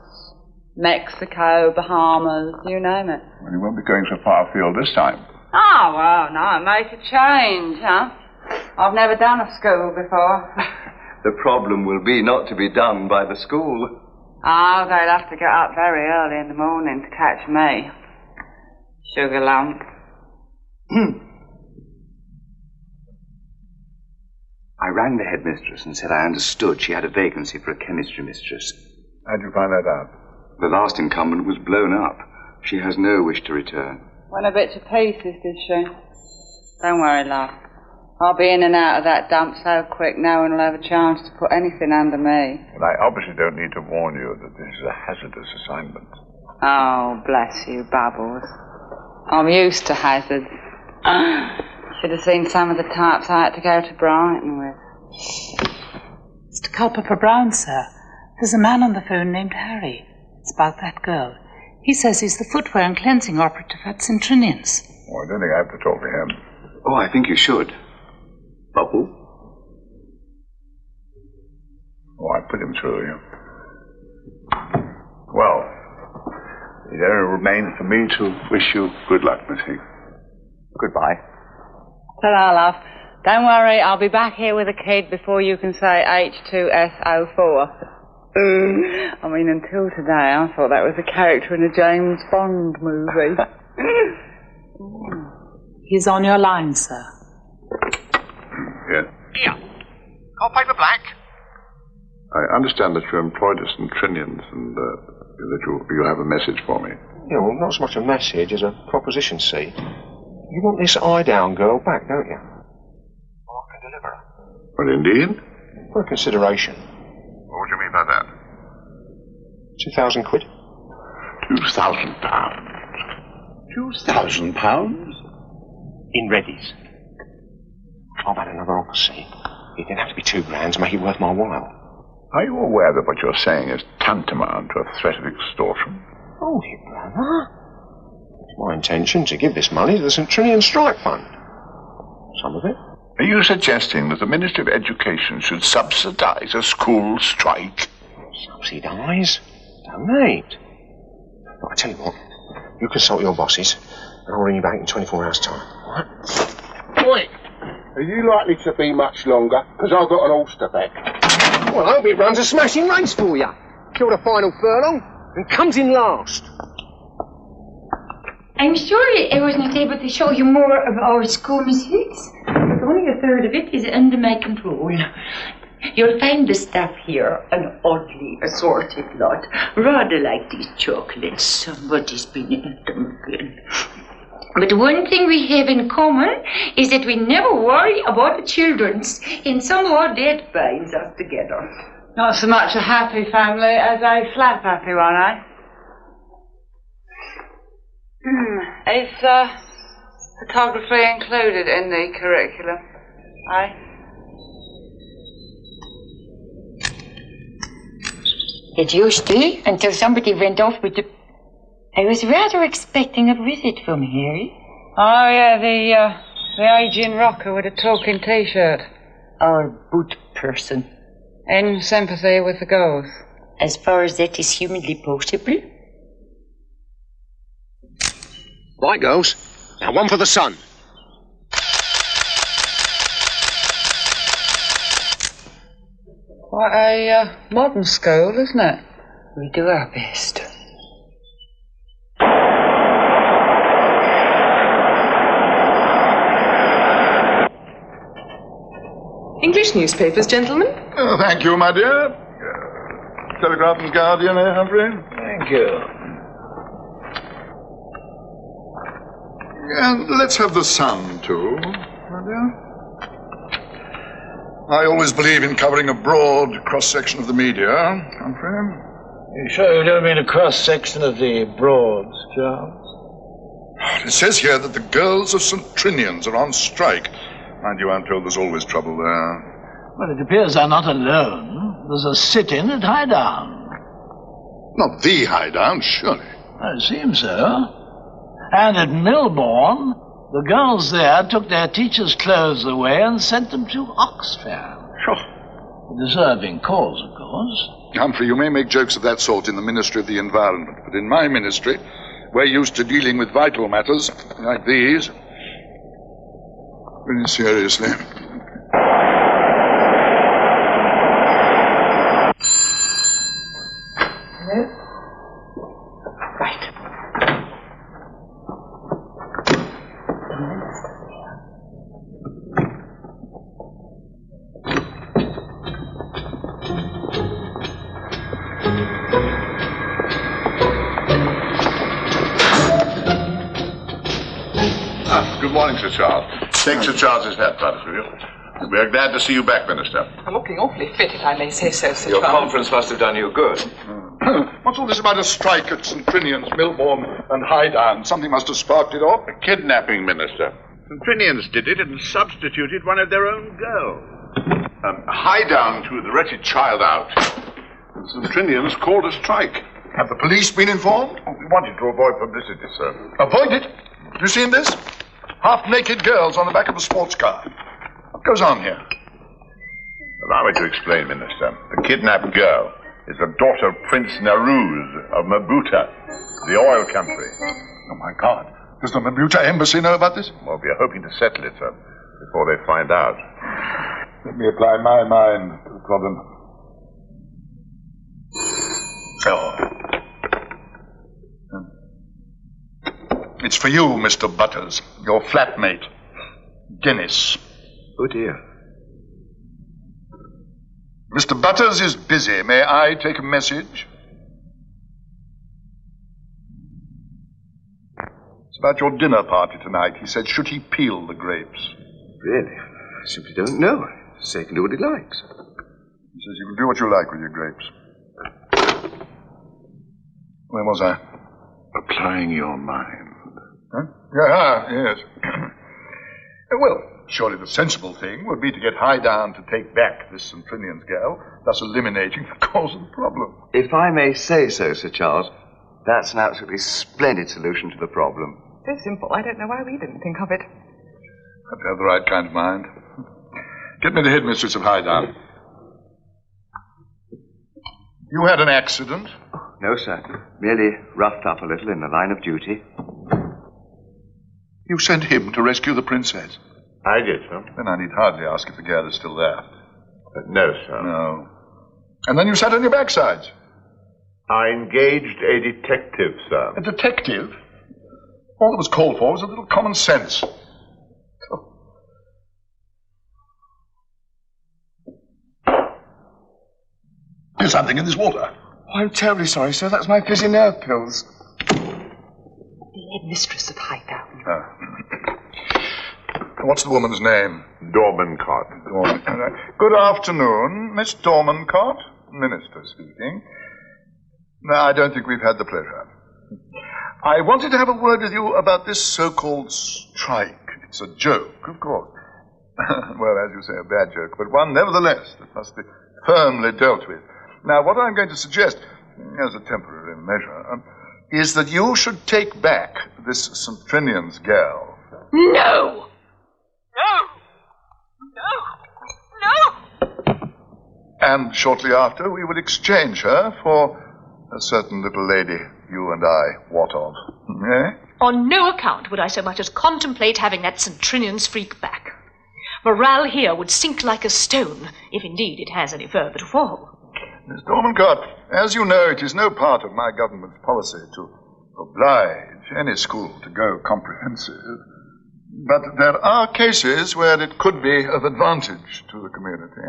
Speaker 21: Mexico, Bahamas, you name it.
Speaker 15: Well, you won't be going so far afield this time.
Speaker 21: Oh, well, no, make a change, huh? I've never done a school before.
Speaker 16: The problem will be not to be done by the school.
Speaker 21: Oh, they'll have to get up very early in the morning to catch me. Sugar lump.
Speaker 16: I rang the headmistress and said I understood she had a vacancy for a chemistry mistress.
Speaker 15: How'd you find that out?
Speaker 16: The last incumbent was blown up. She has no wish to return.
Speaker 21: Went a bit to pieces, did she? Don't worry, love. I'll be in and out of that dump so quick no one will have a chance to put anything under me.
Speaker 15: But I obviously don't need to warn you that this is a hazardous assignment.
Speaker 21: Oh, bless you, Bubbles. I'm used to hazards. Should have seen some of the types I had to go to Brighton with.
Speaker 14: Mr. Culpepper Brown, sir. There's a man on the phone named Harry. It's about that girl. He says he's the footwear and cleansing operative at St. Trinian's.
Speaker 15: Oh, I don't think I have to talk to him.
Speaker 16: Oh, I think you should. Bubble?
Speaker 15: Oh, I put him through you. Well, it only remains for me to wish you good luck, Miss Higgs.
Speaker 16: Goodbye.
Speaker 21: Ta-ra, love. Don't worry, I'll be back here with a kid before you can say H2SO4. I mean, until today, I thought that was a character in a James Bond movie.
Speaker 14: He's on your line, sir.
Speaker 15: Yes?
Speaker 4: Here. I'll paper black.
Speaker 15: I understand that you're employed at St. Trinian's and that you have a message for me.
Speaker 4: Yeah, well, not so much a message as a proposition, see. You want this eye-down girl back, don't you? Well, I can deliver her.
Speaker 15: Well, indeed?
Speaker 4: For a consideration.
Speaker 15: What do you mean by that?
Speaker 4: 2,000 quid.
Speaker 15: 2,000 pounds? 2,000 pounds?
Speaker 4: In readies. I've had another offer, see. It didn't have to be 2 grand to make it worth my while.
Speaker 15: Are you aware that what you're saying is tantamount to a threat of extortion?
Speaker 4: Hold it, brother. It's my intention to give this money to the St. Trinian Strike Fund. Some of it.
Speaker 15: Are you suggesting that the Ministry of Education should subsidise a school strike?
Speaker 4: Subsidise? Donate. But I tell you what, you consult your bosses, and I'll ring you back in 24 hours' time, all right?
Speaker 22: Oi! Are you likely to be much longer? Because I've got an Ulster back.
Speaker 4: Well, I hope it runs a smashing race for you. Killed a final furlong and comes in last.
Speaker 10: I'm sorry I was not able to show you more of our school, Miss Higgs, but only a third of it is under my control. You'll find the staff here an oddly assorted lot, rather like these chocolates. Somebody's been in them again. But one thing we have in common is that we never worry about the children's, and somehow that binds us together.
Speaker 21: Not so much a happy family as a slap happy one, eh? Is photography included in the curriculum? Aye.
Speaker 10: It used to, until somebody went off with the... I was rather expecting a visit from Harry.
Speaker 21: Oh, yeah, the aging rocker with a talking T-shirt.
Speaker 10: Our boot person.
Speaker 21: In sympathy with the girls.
Speaker 10: As far as that is humanly possible.
Speaker 4: Right, girls. Now one for the sun.
Speaker 21: Quite a modern school, isn't it?
Speaker 10: We do our best.
Speaker 1: English newspapers, gentlemen.
Speaker 15: Oh, thank you, my dear. Telegraph and Guardian, eh, Humphrey?
Speaker 4: Thank you.
Speaker 15: And let's have the Sun, too, my dear. I always believe in covering a broad cross-section of the media, Humphrey.
Speaker 13: You sure you don't mean a cross-section of the Broads, Charles?
Speaker 15: It says here that the girls of St. Trinian's are on strike. Mind you, I'm told there's always trouble there.
Speaker 13: Well, it appears they're not alone. There's a sit-in at Highdown.
Speaker 15: Not the Highdown, surely.
Speaker 13: It seems so. And at Milbourne, the girls there took their teachers' clothes away and sent them to Oxfam.
Speaker 15: Sure.
Speaker 13: A deserving cause, of course.
Speaker 15: Humphrey, you may make jokes of that sort in the Ministry of the Environment, but in my ministry, we're used to dealing with vital matters like these. Very seriously.
Speaker 10: Right.
Speaker 15: Good morning, Sir Charles. Take Sir Charles's hat, brothers, will you? We're glad to see you back, Minister.
Speaker 1: I'm looking awfully fit, if I may say so, Sir
Speaker 23: Your
Speaker 1: Charles.
Speaker 23: conference must have done you good.
Speaker 15: What's all this about a strike at St. Trinian's, Milbourne, and Highdown? Something must have sparked it off.
Speaker 24: A kidnapping, Minister. St. Trinian's did it and substituted one of their own girls.
Speaker 15: Highdown threw the wretched child out. St. Trinian's called a strike. Have the police been informed?
Speaker 24: We wanted to avoid publicity, sir.
Speaker 15: Avoid it? You seen this? Half-naked girls on the back of a sports car. What goes on here?
Speaker 24: Allow me to explain, Minister. The kidnapped girl is the daughter of Prince Naruz of Mabuta, the oil country.
Speaker 15: Oh, my God. Does the Mabuta embassy know about this?
Speaker 24: Well, we're hoping to settle it, sir, before they find out.
Speaker 15: Let me apply my mind to the problem. Oh. It's for you, Mr. Butters, your flatmate, Dennis.
Speaker 24: Oh, dear.
Speaker 15: Mr. Butters is busy. May I take a message? It's about your dinner party tonight. He said, should he peel the grapes?
Speaker 24: Really? I simply don't know. Say he can do what he likes.
Speaker 15: He says you can do what you like with your grapes. Where was I?
Speaker 24: Applying your mind.
Speaker 15: Huh? Yes. Well, surely the sensible thing would be to get Highdown to take back this St. Trinian's girl, thus eliminating the cause of the problem.
Speaker 23: If I may say so, Sir Charles, that's an absolutely splendid solution to the problem.
Speaker 1: So simple, I don't know why we didn't think of it.
Speaker 15: Have to have the right kind of mind. Get me the headmistress of Highdown. You had an accident?
Speaker 23: No, sir. Merely roughed up a little in the line of duty.
Speaker 15: You sent him to rescue the princess?
Speaker 24: I did, sir.
Speaker 15: Then I need hardly ask if the girl is still there.
Speaker 24: No, sir.
Speaker 15: No. And then you sat on your backsides?
Speaker 24: I engaged a detective, sir.
Speaker 15: A detective? All that was called for was a little common sense. There's something in this water.
Speaker 23: Oh, I'm terribly sorry, sir. That's my fizzy nerve pills.
Speaker 1: The headmistress of Highdown.
Speaker 15: What's the woman's name?
Speaker 24: Dormancott.
Speaker 15: Good afternoon, Miss Dormancott. Minister speaking. No, I don't think we've had the pleasure.
Speaker 24: I wanted to have a word with you about this so-called strike. It's a joke, of course. Well, as you say, a bad joke, but one nevertheless that must be firmly dealt with. Now, what I'm going to suggest, as a temporary measure, is that you should take back this St. Trinian's girl.
Speaker 10: No!
Speaker 24: And shortly after, we would exchange her for a certain little lady you and I wot of. Eh?
Speaker 2: On no account would I so much as contemplate having that St. Trinian's freak back. Morale here would sink like a stone, if indeed it has any further to fall.
Speaker 24: Miss Dormancott, as you know, it is no part of my government's policy to oblige any school to go comprehensive. But there are cases where it could be of advantage to the community.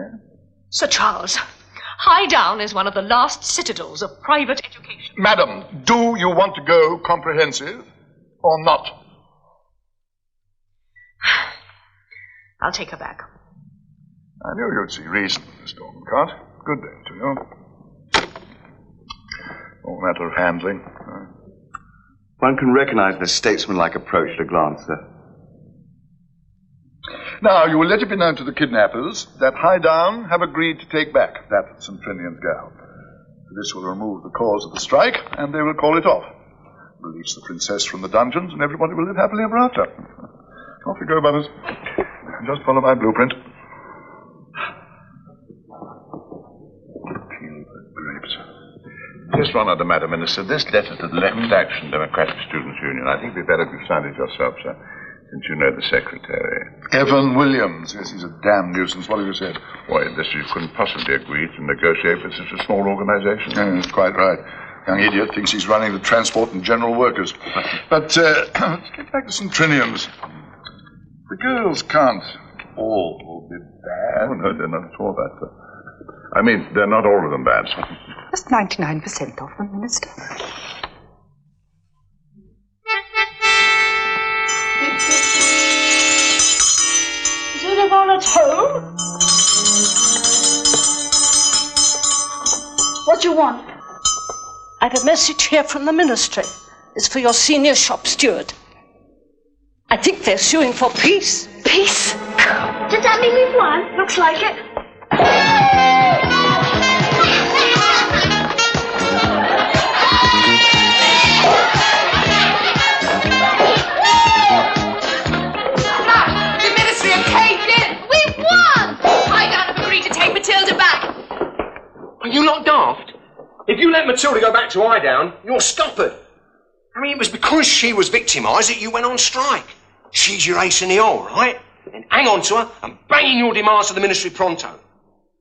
Speaker 2: Sir Charles, Highdown is one of the last citadels of private education.
Speaker 24: Madam, do you want to go comprehensive or not?
Speaker 2: I'll take her back.
Speaker 24: I knew you'd see reason, Miss Dormancott. Good day to you. All matter of handling.
Speaker 23: One can recognize the statesmanlike approach at a glance, sir.
Speaker 24: Now, you will let it be known to the kidnappers that Highdown have agreed to take back that St. Trinian's girl. This will remove the cause of the strike, and they will call it off. Release the princess from the dungeons, and everybody will live happily ever after. Off you go, Butters. Just follow my blueprint. Grapes. Just one other matter, Minister. This letter to the Left Action Democratic Students' Union, I think we'd better sign it yourself, sir, since you know the secretary. Evan Williams. Yes, he's a damn nuisance. What have you said? Why, this you couldn't possibly agree to negotiate with such a small organization. That's quite right. Young idiot thinks he's running the transport and general workers. But let's get back to St. Trinian's. The girls can't all be bad. Oh, no, they're not at all bad, sir. I mean, they're not all of them bad, sir.
Speaker 1: Just 99% of them, Minister.
Speaker 8: Is anyone at home?
Speaker 18: What do you want?
Speaker 8: I've a message here from the ministry. It's for your senior shop steward. I think they're suing for peace.
Speaker 18: Peace? Does that mean we've won? Looks like it.
Speaker 6: The ministry have caved in! We've won! Highdown have agreed to take Matilda back.
Speaker 4: Are you not daft? If you let Matilda go back to Highdown, you're scuppered. I mean, it was because she was victimised that you went on strike. She's your ace in the hole, right? Then hang on to her and bang in your demands to the ministry pronto.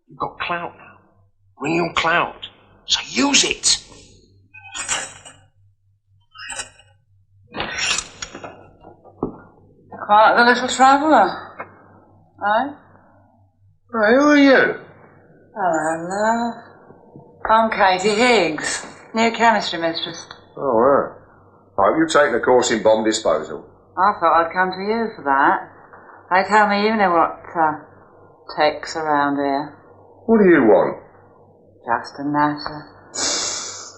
Speaker 4: You've got clout now. Bring your clout. So use it.
Speaker 21: Quite the little traveller. Eh?
Speaker 4: Hey, who are you?
Speaker 21: Hello, love. I'm Katie Higgs, new chemistry mistress.
Speaker 4: Oh, right. I hope you've taken a course in bomb disposal.
Speaker 21: I thought I'd come to you for that. They tell me you know what takes around here.
Speaker 4: What do you want?
Speaker 21: Just a natter.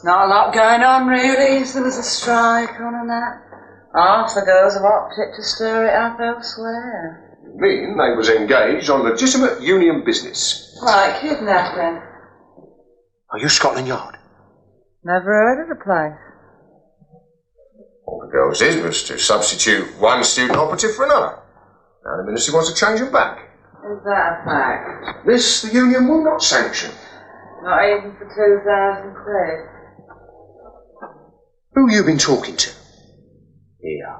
Speaker 21: Not a lot going on, really. There was a strike on and that. Half the girls have opted to stir it up elsewhere.
Speaker 4: You mean they was engaged on legitimate union business?
Speaker 21: Like kidnapping.
Speaker 4: Are you Scotland Yard?
Speaker 21: Never heard of the place.
Speaker 4: All the girls did was to substitute one student operative for another. Now the ministry wants to change them back.
Speaker 21: Is that a fact?
Speaker 4: This the union will not sanction.
Speaker 21: Not even for 2,000 quid.
Speaker 4: Who you been talking to? Here.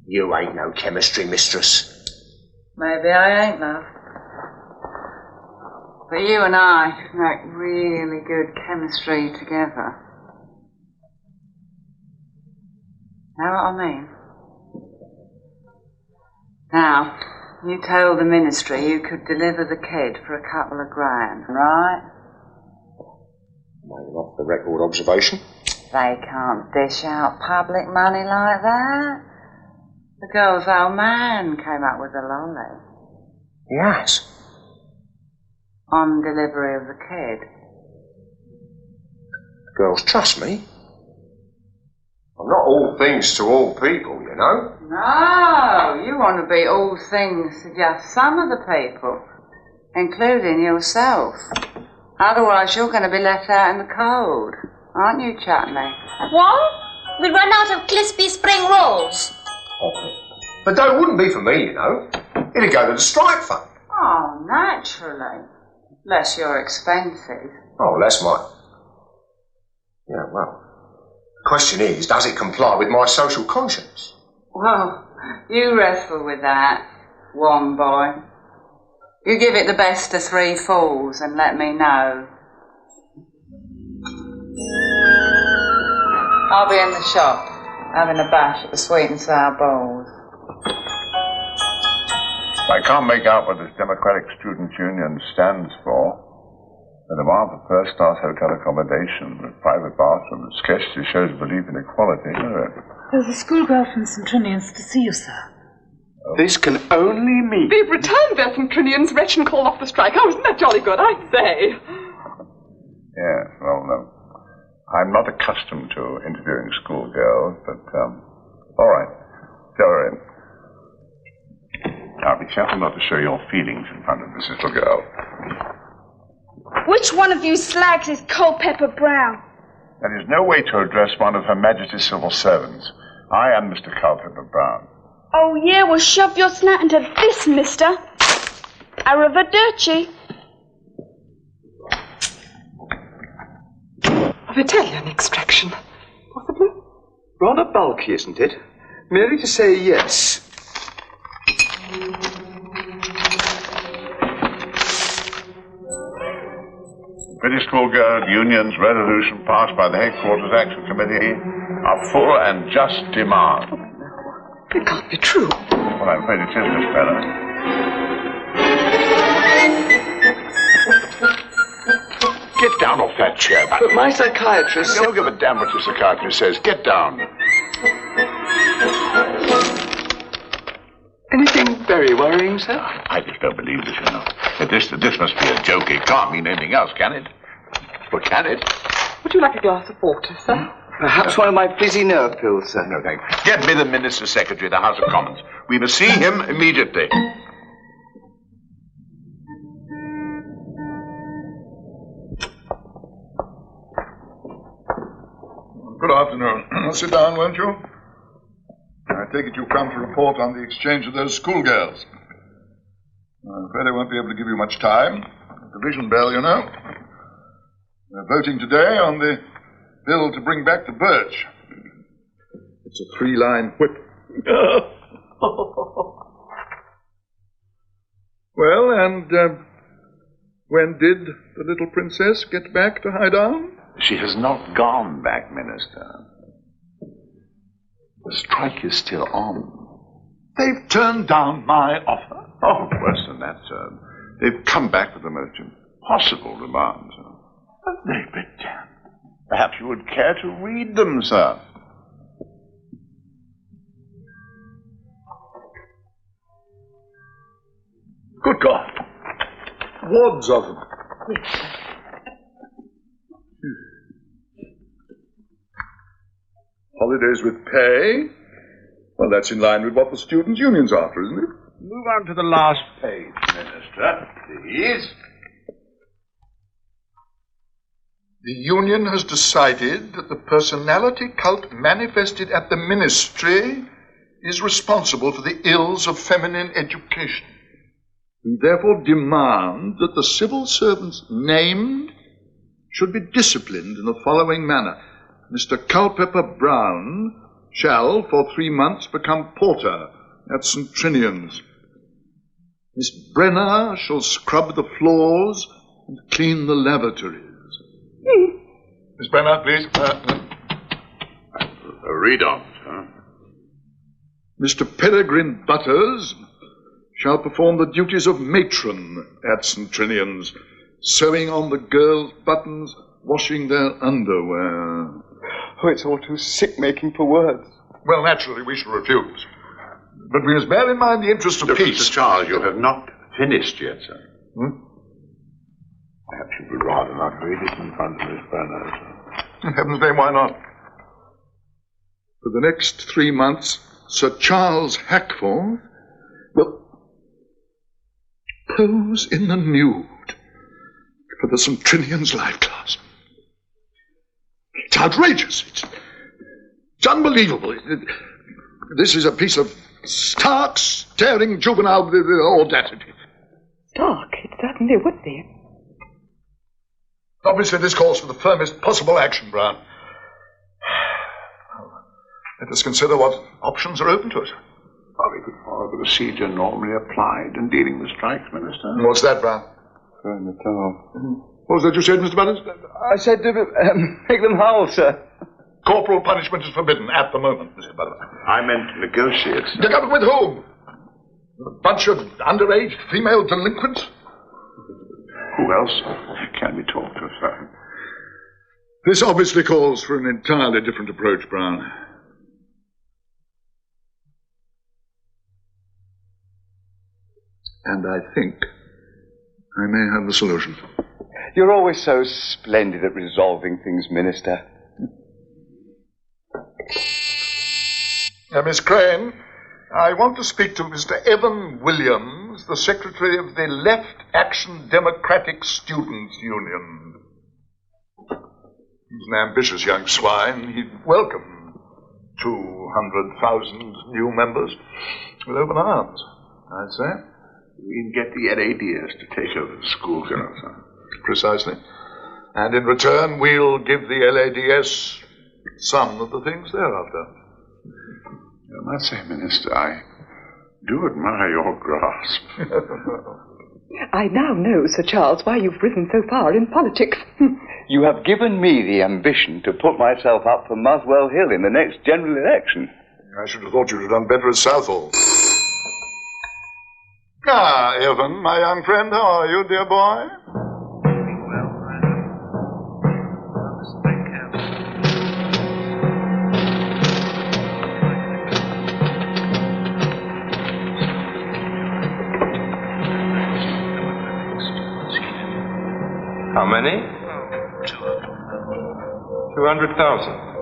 Speaker 4: You ain't no chemistry mistress.
Speaker 21: Maybe I ain't, love. But you and I could make really good chemistry together. Know what I mean? Now, you told the ministry you could deliver the kid for a couple of grand, right?
Speaker 4: Made off the record observation.
Speaker 21: They can't dish out public money like that. The girl's old man came up with a lolly.
Speaker 4: He has?
Speaker 21: On delivery of the kid.
Speaker 4: Girls trust me. I'm not all things to all people, you know.
Speaker 21: No, you want to be all things to just some of the people, including yourself. Otherwise, you're going to be left out in the cold, aren't you, Chutney?
Speaker 18: What? We run out of crispy spring rolls.
Speaker 4: But that wouldn't be for me, you know. It'd go to the strike fund.
Speaker 21: Oh, naturally. Less you're expensive.
Speaker 4: Oh, that's mine. Yeah, well. The question is, does it comply with my social conscience?
Speaker 21: Well, you wrestle with that, one boy. You give it the best of 3 falls and let me know. I'll be in the shop, having a bash at the sweet and sour bowls.
Speaker 24: I can't make out what this Democratic Students' Union stands for. The demand for first-class hotel accommodation with private bathroom scarcely shows belief in equality, does it?
Speaker 14: There's a schoolgirl from St. Trinian's to see you, sir.
Speaker 22: This can only mean...
Speaker 3: They've returned their St. Trinian's wretch and called off the strike. Oh, isn't that jolly good, I say?
Speaker 24: Yes, well, I'm not accustomed to interviewing schoolgirls, but, all right. Tell her in. Now, be careful not to show your feelings in front of this little girl.
Speaker 18: Which one of you slags is Culpepper Brown?
Speaker 24: There is no way to address one of Her Majesty's civil servants. I am Mr. Culpepper Brown.
Speaker 18: Oh, yeah, well, shove your snout into this, mister. Arrivederci.
Speaker 3: Of Italian extraction, possibly?
Speaker 22: Rather bulky, isn't it? Merely to say yes.
Speaker 24: British Schoolgirl Union's resolution passed by the Headquarters Action Committee are full and just demand.
Speaker 3: It can't be true.
Speaker 24: Well, I'm afraid it is, Miss Bella. Get down off that chair, man.
Speaker 22: But my psychiatrist...
Speaker 24: Don't give a damn what your psychiatrist says. Get down.
Speaker 22: Anything very worrying, sir?
Speaker 24: I just don't believe this, you know. This must be a joke. It can't mean anything else, can it? Or can it?
Speaker 3: Would you like a glass of water, sir?
Speaker 22: Perhaps one of my fizzy nerve pills, sir.
Speaker 24: No, thanks. Get me the Minister's Secretary of the House of Commons. We must see him immediately.
Speaker 5: Good afternoon. Sit down, won't you? I take it you've come to report on the exchange of those schoolgirls. I'm afraid I won't be able to give you much time. Division bell, you know. We're voting today on the bill to bring back the birch. It's a 3-line whip. Well, and when did the little princess get back to Hordern?
Speaker 24: She has not gone back, Minister. The strike is still on.
Speaker 5: They've turned down my offer.
Speaker 24: Oh, worse than that, sir. They've come back with the most impossible demands.
Speaker 5: They be damned.
Speaker 24: Perhaps you would care to read them, sir.
Speaker 5: Good God. Wads of them. Holidays with pay? Well, that's in line with what the students' union's after, isn't it?
Speaker 24: Move on to the last page, Minister, please.
Speaker 5: The union has decided that the personality cult manifested at the ministry is responsible for the ills of feminine education. We therefore demand that the civil servants named should be disciplined in the following manner. Mr. Culpepper Brown shall, for 3 months, become porter at St. Trinian's. Miss Brenner shall scrub the floors and clean the lavatories. Miss Brenner, please.
Speaker 24: Read on, sir.
Speaker 5: Mr. Peregrine Butters shall perform the duties of matron at St. Trinian's, sewing on the girls' buttons, washing their underwear.
Speaker 22: Oh, it's all too sick-making for words.
Speaker 5: Well, naturally, we shall refuse. But we must bear in mind the interest of peace.
Speaker 24: Mr. Charles, you have not finished yet, sir. Perhaps you would rather not read it in front of Miss Brenner, sir.
Speaker 5: In heaven's name, why not? For the next 3 months, Sir Charles Hackforth will pose in the nude for the St. Trinian's live class. It's outrageous. It's unbelievable. This is a piece of stark, staring juvenile audacity.
Speaker 17: Stark? It certainly would be.
Speaker 5: Obviously, this calls for the firmest possible action, Brown. Let us consider what options are open to us.
Speaker 15: We could follow the procedure normally applied in dealing with strikes, Minister.
Speaker 5: And what's that, Brown? What was that you said, Mr. Butters?
Speaker 23: I said make them howl, sir.
Speaker 5: Corporal punishment is forbidden at the moment, Mr. Butters.
Speaker 15: I meant to negotiate, sir.
Speaker 5: With whom? A bunch of underage female delinquents?
Speaker 15: Who else can we talk to, sir?
Speaker 5: This obviously calls for an entirely different approach, Brown. And I think I may have the solution.
Speaker 23: You're always so splendid at resolving things, Minister.
Speaker 5: Miss Crane, I want to speak to Mr. Evan Williams, the secretary of the Left Action Democratic Students' Union. He's an ambitious young swine. He'd welcome 200,000 new members with open arms, I'd say.
Speaker 15: We can get the LADS to take over the schoolgirls, huh?
Speaker 5: Precisely. And in return, we'll give the LADS some of the things they're after.
Speaker 15: I must say, Minister, I do admire your grasp.
Speaker 17: I now know, Sir Charles, why you've risen so far in politics.
Speaker 23: You have given me the ambition to put myself up for Muswell Hill in the next general election.
Speaker 5: I should have thought you'd have done better at Southall. Ah, Evan, my young friend, how are you, dear boy?
Speaker 9: How many? 200,000.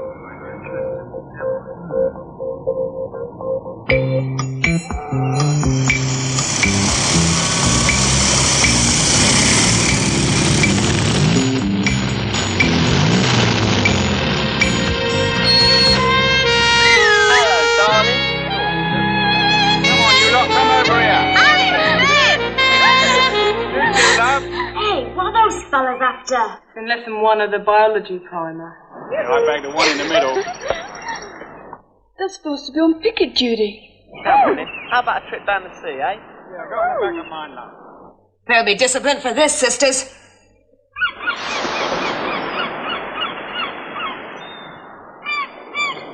Speaker 18: Fellas after.
Speaker 7: Been less than one of the biology primer.
Speaker 9: Yeah, I bagged the one in the middle.
Speaker 7: They're supposed to be on picket duty.
Speaker 11: Come on, then. How about a trip down the sea, eh?
Speaker 9: Yeah, go on the back of mine, love.
Speaker 12: There'll be discipline for this, sisters.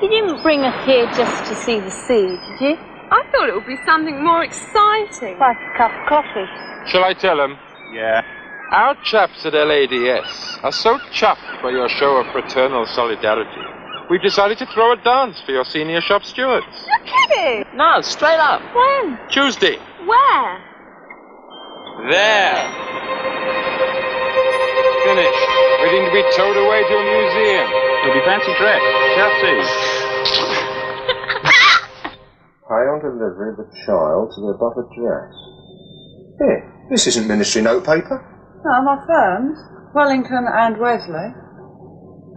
Speaker 7: You didn't bring us here just to see the sea, did you? I thought it would be something more exciting. Like a cup of coffee.
Speaker 9: Shall I tell him? Yeah. Our chaps at LADS are so chuffed by your show of fraternal solidarity, we've decided to throw a dance for your senior shop stewards.
Speaker 7: You're kidding!
Speaker 11: No, straight up.
Speaker 7: When?
Speaker 9: Tuesday.
Speaker 7: Where?
Speaker 9: There. Finished. Waiting to be towed away to a museum. It'll be fancy dress. Shall see.
Speaker 4: Pay on delivery of the child to the above address. Here, this isn't ministry notepaper.
Speaker 21: No, my firms. Wellington and Wesley.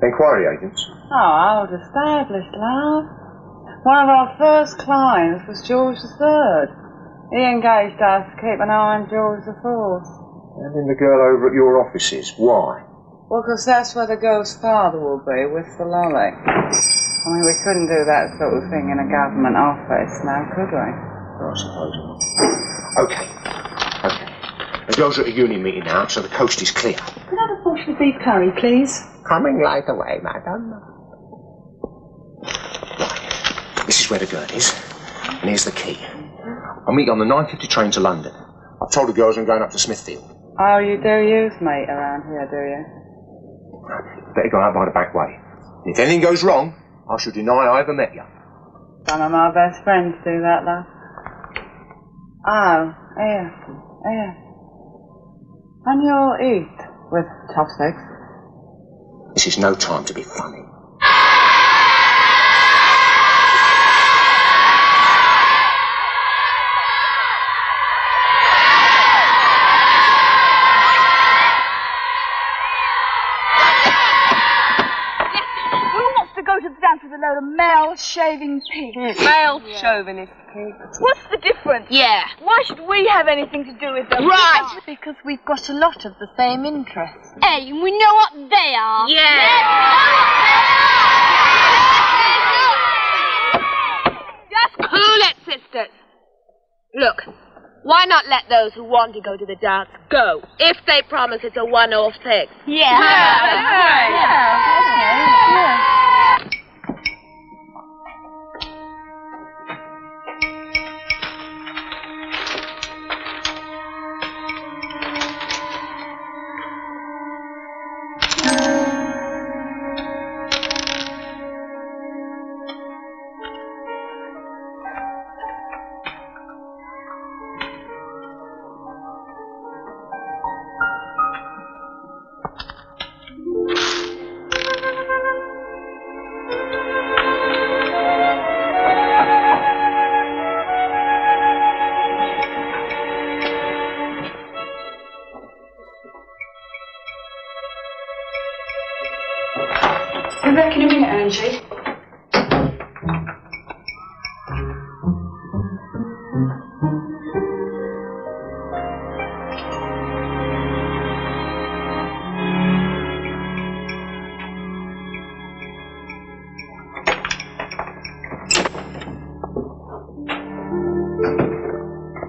Speaker 4: Enquiry agents.
Speaker 21: Oh, old established, love. One of our first clients was George III. He engaged us to keep an eye on George IV.
Speaker 4: Having the girl over at your offices. Why?
Speaker 21: Well, because that's where the girl's father will be, with the lolly. I mean, we couldn't do that sort of thing in a government office now, could we?
Speaker 4: I suppose not. Okay. The girls are at a union meeting now, so the coast is clear.
Speaker 17: Could I have a portion of beef curry, please?
Speaker 4: Coming right away, madam. Right. This is where the girl is. And here's the key. I'll meet you on the 9:50 train to London. I've told the girls I'm going up to Smithfield.
Speaker 21: Oh, you do use meat around here, do you?
Speaker 4: Better go out by the back way. If anything goes wrong, I shall deny I ever met you.
Speaker 21: Some of my best friends do that, love. Oh, here. And you'll eat with chopsticks.
Speaker 4: This is no time to be funny.
Speaker 18: load of male shaving pigs.
Speaker 6: Male chauvinist pigs.
Speaker 18: What's the difference?
Speaker 6: Yeah.
Speaker 18: Why should we have anything to do with them?
Speaker 6: Right.
Speaker 18: Because we've got a lot of the same interests.
Speaker 6: Hey, we know what they are. Just cool it, sisters. Look, why not let those who want to go to the dance go, if they promise it's a one-off thing?
Speaker 14: Come back in a minute, Angie.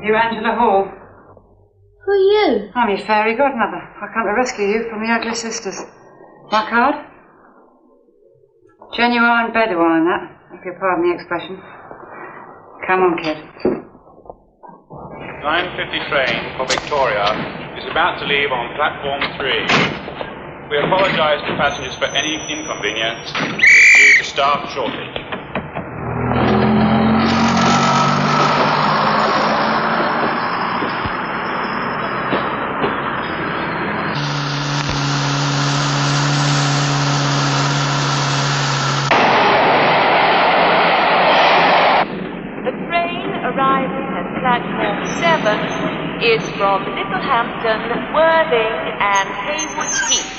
Speaker 21: You Angela Hall.
Speaker 6: Who are you?
Speaker 21: I'm your fairy godmother. I come to rescue you from the ugly sisters. My card? Genuine Bedouin, that, if you'll pardon the expression. Come on, kid.
Speaker 13: 9:50 train for Victoria is about to leave on platform 3. We apologise to passengers for any inconvenience. It's due to staff shortage.
Speaker 2: Platform 7 is from Littlehampton, Worthing and Haywood Heath.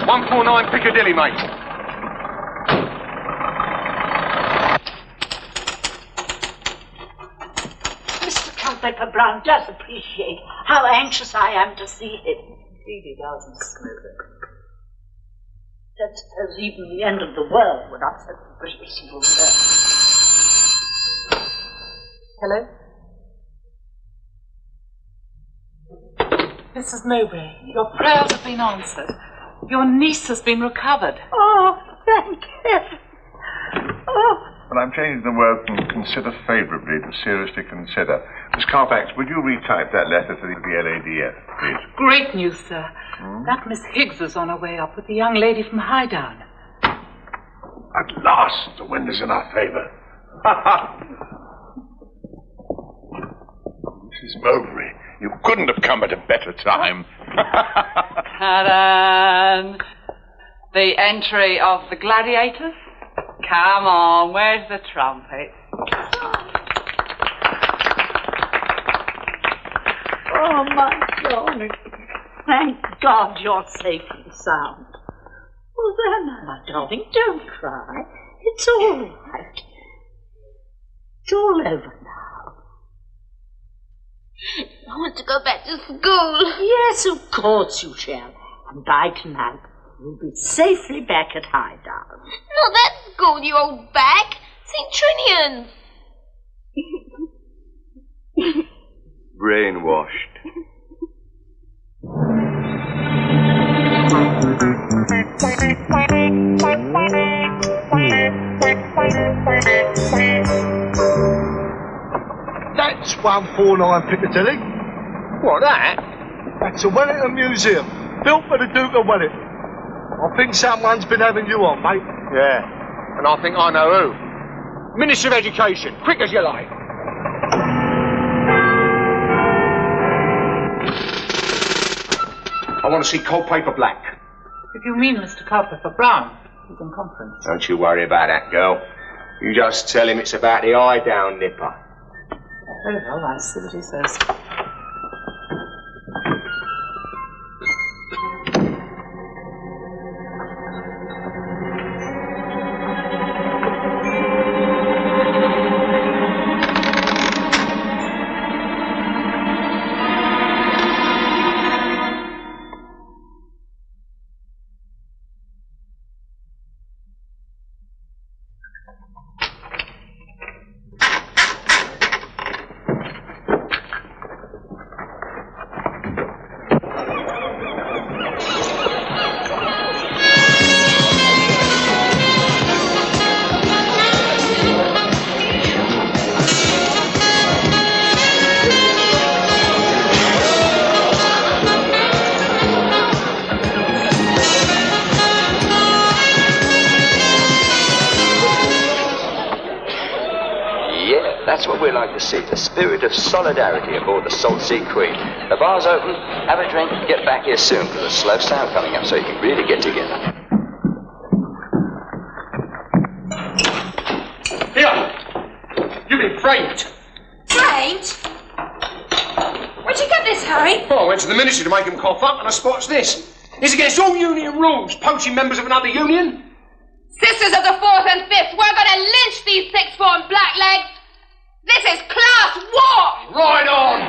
Speaker 4: 149 Piccadilly, mate.
Speaker 16: Mr. Culpepper Brown does appreciate how anxious I am to see him. Indeed he does, Miss Smith. Don't suppose even the end of the world would upset the British civil service.
Speaker 14: Hello? Mrs. Mowbray, your prayers have been answered. Your niece has been recovered.
Speaker 16: Oh, thank heaven. Oh.
Speaker 24: Well, I'm changing the word from consider favourably to seriously consider. Miss Carfax, would you retype that letter to the LADF, please?
Speaker 14: Great news, sir. That Miss Higgs is on her way up with the young lady from Highdown.
Speaker 24: At last, the wind is in our favour. Mrs. Mowbray, you couldn't have come at a better time.
Speaker 21: Ta-da! The entry of the gladiators. Come on, where's the trumpet?
Speaker 16: Oh, my darling. Thank God you're safe and sound. Well, there now, my darling, don't cry. It's all right. It's all over now.
Speaker 6: I want to go back to school.
Speaker 16: Yes, of course you shall. And by tonight, you'll be safely back at Highdown.
Speaker 6: Not that school, you old bag. St. Trinian.
Speaker 23: Brainwashed.
Speaker 19: That's 149 Piccadilly.
Speaker 4: What, that?
Speaker 19: That's the Wellington Museum, built by the Duke of Wellington. I think someone's been having you on, mate.
Speaker 4: Yeah, and I think I know who. Minister of Education, quick as you like. I want to see cold paper black.
Speaker 14: If you mean Mr. Culpepper Brown, he's in conference.
Speaker 4: Don't you worry about that, girl. You just tell him it's about the eye down nipper.
Speaker 14: Very well, I'll see what he says.
Speaker 1: like to see the spirit of solidarity aboard the Salt Sea Queen. The bar's open. Have a drink. Get back here soon for the slow sound coming up so you can really get together.
Speaker 4: Here! You've been framed.
Speaker 7: Framed? Where'd you get this, Harry?
Speaker 4: Well, I went to the ministry to make him cough up, and I spots this. It's against all union rules, poaching members of another union.
Speaker 6: Sisters of the 4th and 5th, we're going to lynch these sixth-form blacklegs. This is class war!
Speaker 4: Right on!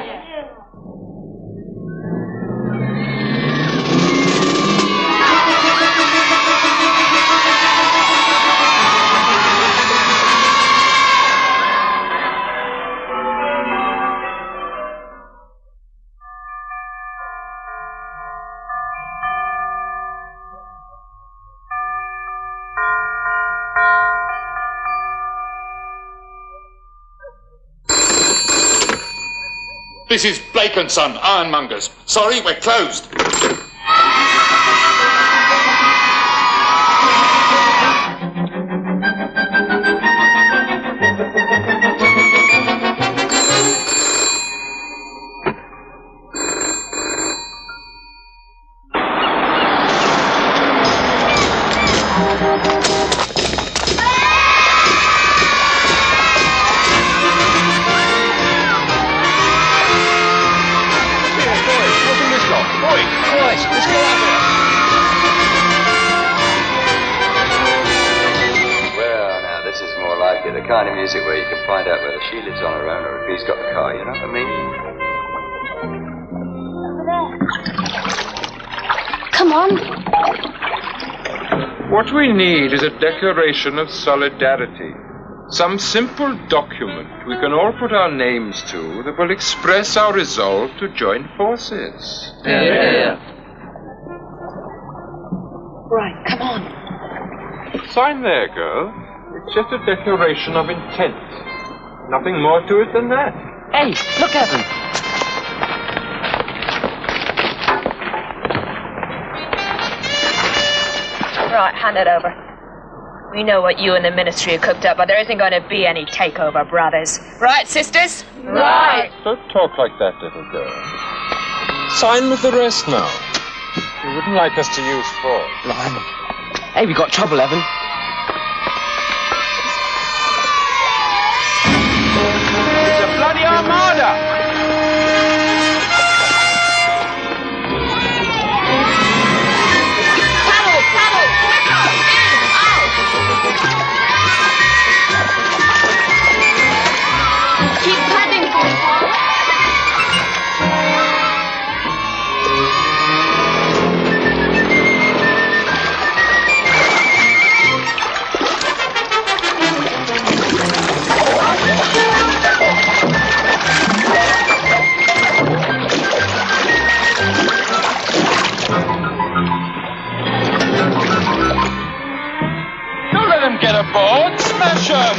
Speaker 8: This is Blake & Son, ironmongers. Sorry, we're closed.
Speaker 1: The kind of music where you can find out whether she lives on her own or if he's got the car, you know what I mean?
Speaker 18: Come on.
Speaker 9: What we need is a declaration of solidarity. Some simple document we can all put our names to that will express our resolve to join forces.
Speaker 18: Yeah. Right, come on.
Speaker 9: Sign there, girl. It's just a declaration of intent. Nothing more to it than that.
Speaker 11: Hey, look, Evan.
Speaker 2: Right, hand it over. We know what you and the ministry have cooked up, but there isn't going to be any takeover, brothers. Right, sisters?
Speaker 9: Right. Don't talk like that, little girl. Sign with the rest now. You wouldn't like us to use force.
Speaker 11: Blimey. Hey, we got trouble, Evan.
Speaker 9: It's a bloody armada!
Speaker 6: Keep padding, boy.
Speaker 9: Don't let them get aboard! Smash them!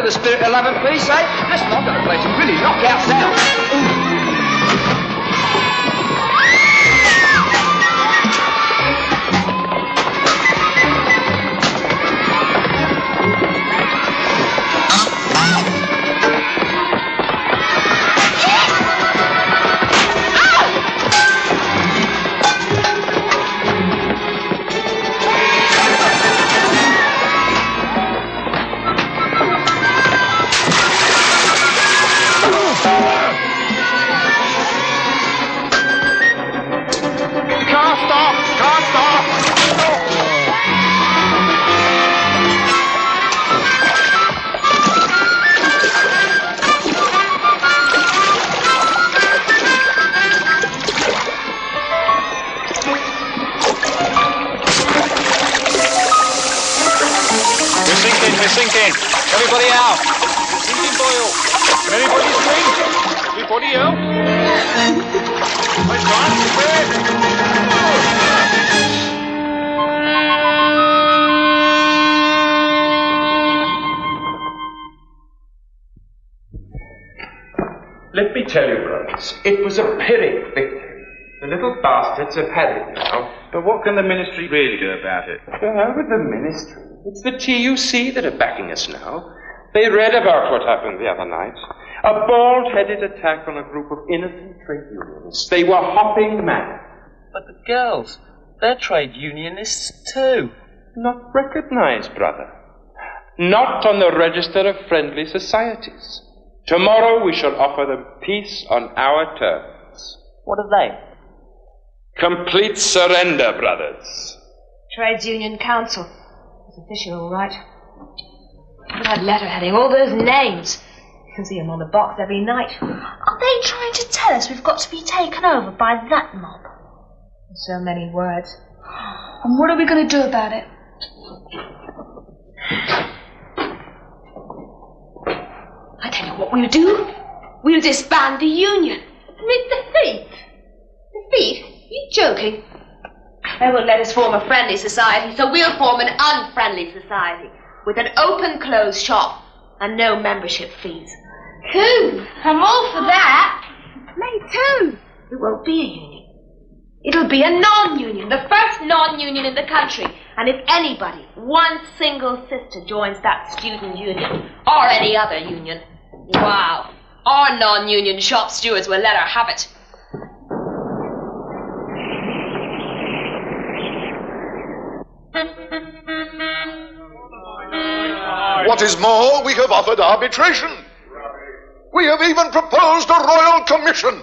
Speaker 11: The spirit of love and peace, eh? Listen, I've got a place to really knock out now.
Speaker 9: Everybody out! Engine boil! Can anybody swing? Everybody out? I can't swim!
Speaker 4: Let me tell you, brothers, it was a Pyrrhic victory. The little bastards have had it now.
Speaker 13: But what can the ministry really do about it?
Speaker 9: With the ministry. It's the TUC that are backing us now. They read about what happened the other night. A bald-headed attack on a group of innocent trade unionists. They were hopping mad.
Speaker 11: But the girls, they're trade unionists too.
Speaker 9: Not recognized, brother. Not on the register of friendly societies. Tomorrow we shall offer them peace on our terms.
Speaker 11: What are they?
Speaker 9: Complete surrender, brothers.
Speaker 6: Trades Union Council. It's official, all right. That letterheading, all those names. You can see them on the box every night.
Speaker 7: Are they trying to tell us we've got to be taken over by that mob?
Speaker 6: So many words.
Speaker 18: And what are we going to do about it?
Speaker 6: I tell you what we'll do. We'll disband the union. With defeat. Defeat? You joking? They won't let us form a friendly society, so we'll form an unfriendly society with an open-close shop and no membership fees.
Speaker 18: Cool. I'm all for that.
Speaker 6: Me too. It won't be a union. It'll be a non-union, the first non-union in the country. And if anybody, one single sister, joins that student union, or any other union, wow, our non-union shop stewards will let her have it.
Speaker 5: What is more, we have offered arbitration. We have even proposed a royal commission.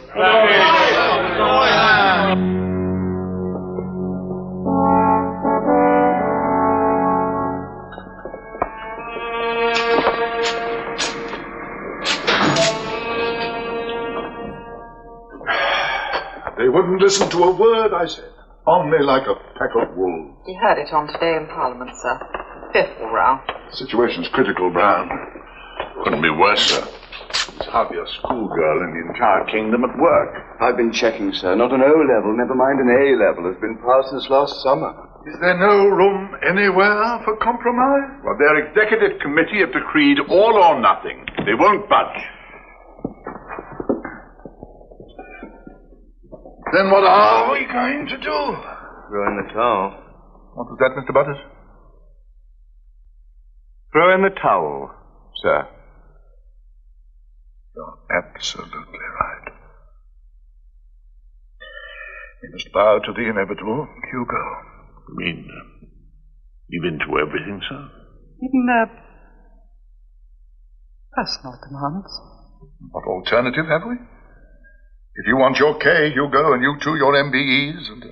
Speaker 5: They wouldn't listen to a word I said. On me like a pack of wolves.
Speaker 21: You heard it on today in Parliament, sir. Fearful row.
Speaker 5: The situation's critical, Brown.
Speaker 24: Couldn't be worse, sir. There's hardly a schoolgirl in the entire kingdom at work.
Speaker 23: I've been checking, sir. Not an O-level, never mind an A-level, has been passed since last summer.
Speaker 5: Is there no room anywhere for compromise?
Speaker 24: Well, their executive committee have decreed all or nothing. They won't budge.
Speaker 5: Then what are we going to do?
Speaker 23: Throw in the towel.
Speaker 5: What was that, Mr. Butters?
Speaker 24: Throw in the towel, sir.
Speaker 5: You're absolutely right. We must bow to the inevitable, Hugo.
Speaker 24: You mean, give in to everything, sir?
Speaker 17: Even personal demands.
Speaker 5: What alternative have we? If you want your K, Hugo, and you too your MBEs, and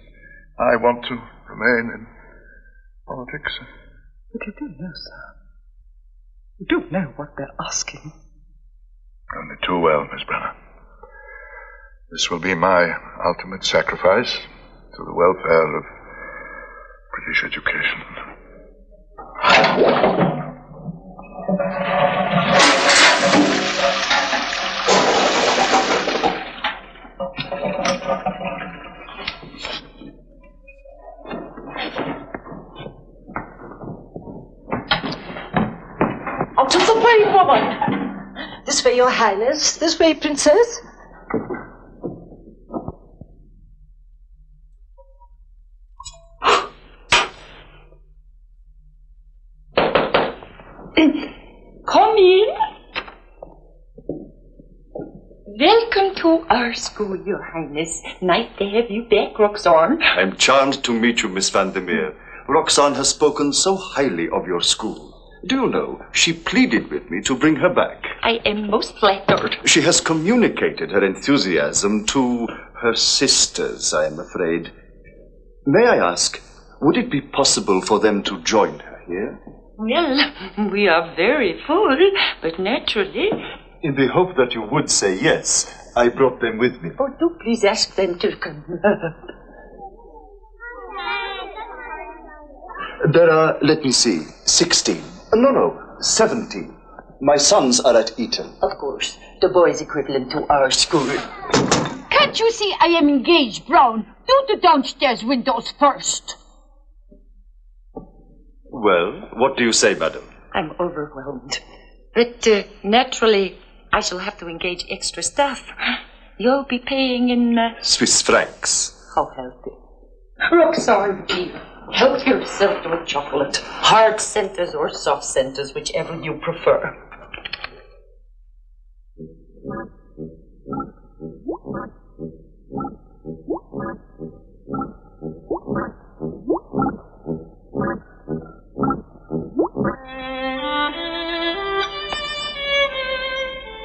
Speaker 5: I want to remain in politics.
Speaker 17: But you do know, sir. You do know what they're asking.
Speaker 5: Only too well, Miss Brenner. This will be my ultimate sacrifice to the welfare of British education.
Speaker 16: Out of the way, woman! This way, Your Highness. This way, Princess.
Speaker 3: Come in. Welcome to our school, Your Highness. Nice to have you back, Roxanne.
Speaker 10: I'm charmed to meet you, Miss Vandermeer. Roxanne has spoken so highly of your school. Do you know, she pleaded with me to bring her back.
Speaker 3: I am most flattered.
Speaker 10: She has communicated her enthusiasm to her sisters, I am afraid. May I ask, would it be possible for them to join her here?
Speaker 3: Well, we are very full, but naturally...
Speaker 10: In the hope that you would say yes, I brought them with me.
Speaker 3: Oh, do please ask them to come.
Speaker 10: There are, let me see, 16. No, 17. My sons are at Eton.
Speaker 3: Of course. The boy's equivalent to our school.
Speaker 18: Can't you see I am engaged, Brown? Do the downstairs windows first.
Speaker 10: Well, what do you say, madam?
Speaker 3: I'm overwhelmed. But naturally, I shall have to engage extra staff. You'll be paying in...
Speaker 10: Swiss francs.
Speaker 3: How healthy. Roxanne, dear, help yourself to a chocolate. Hard centers or soft centers, whichever you prefer.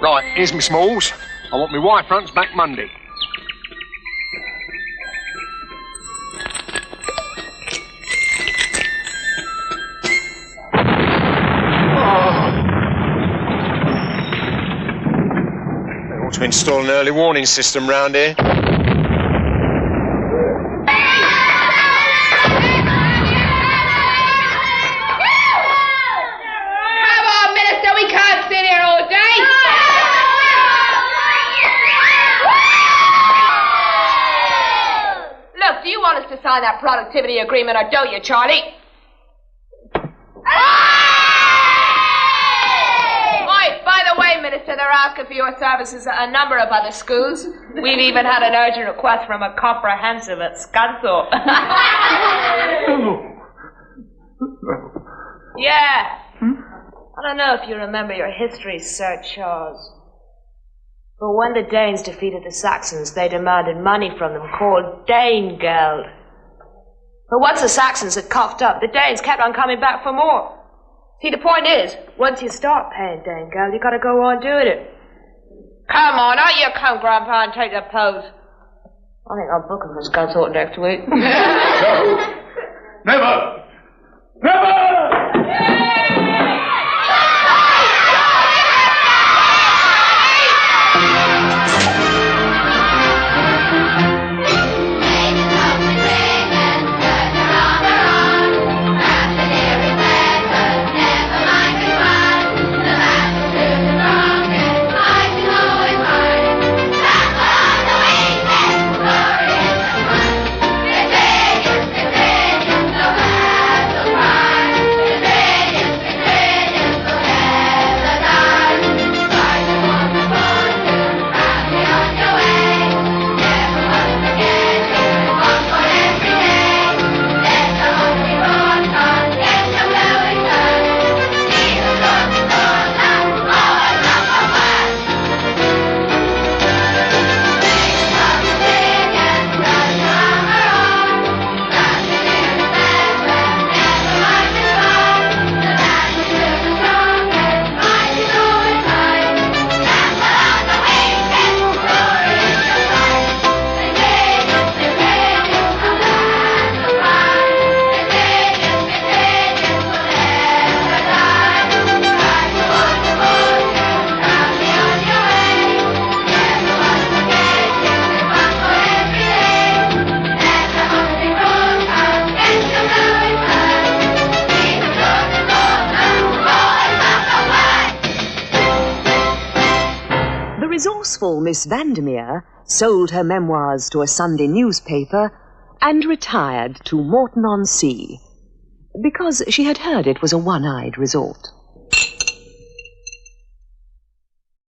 Speaker 4: Right, here's me smalls. I want me wife fronts back Monday. They ought to install an early warning system round here.
Speaker 6: To sign that productivity agreement, or don't you, Charlie? Oi, by the way, Minister, they're asking for your services at a number of other schools. We've even had an urgent request from a comprehensive at Scunthorpe. Yeah. I don't know if you remember your history, Sir Charles. But when the Danes defeated the Saxons, they demanded money from them called Danegeld. But once the Saxons had coughed up, the Danes kept on coming back for more. See, the point is, once you start paying Danegeld, you gotta go on doing it. Come on, out you come, Grandpa, and take the pose. I think I'm booking for Scunthorpe next week.
Speaker 24: No! Never! Never!
Speaker 12: Resourceful Miss Vandermeer sold her memoirs to a Sunday newspaper and retired to Morton-on-Sea because she had heard it was a one-eyed resort.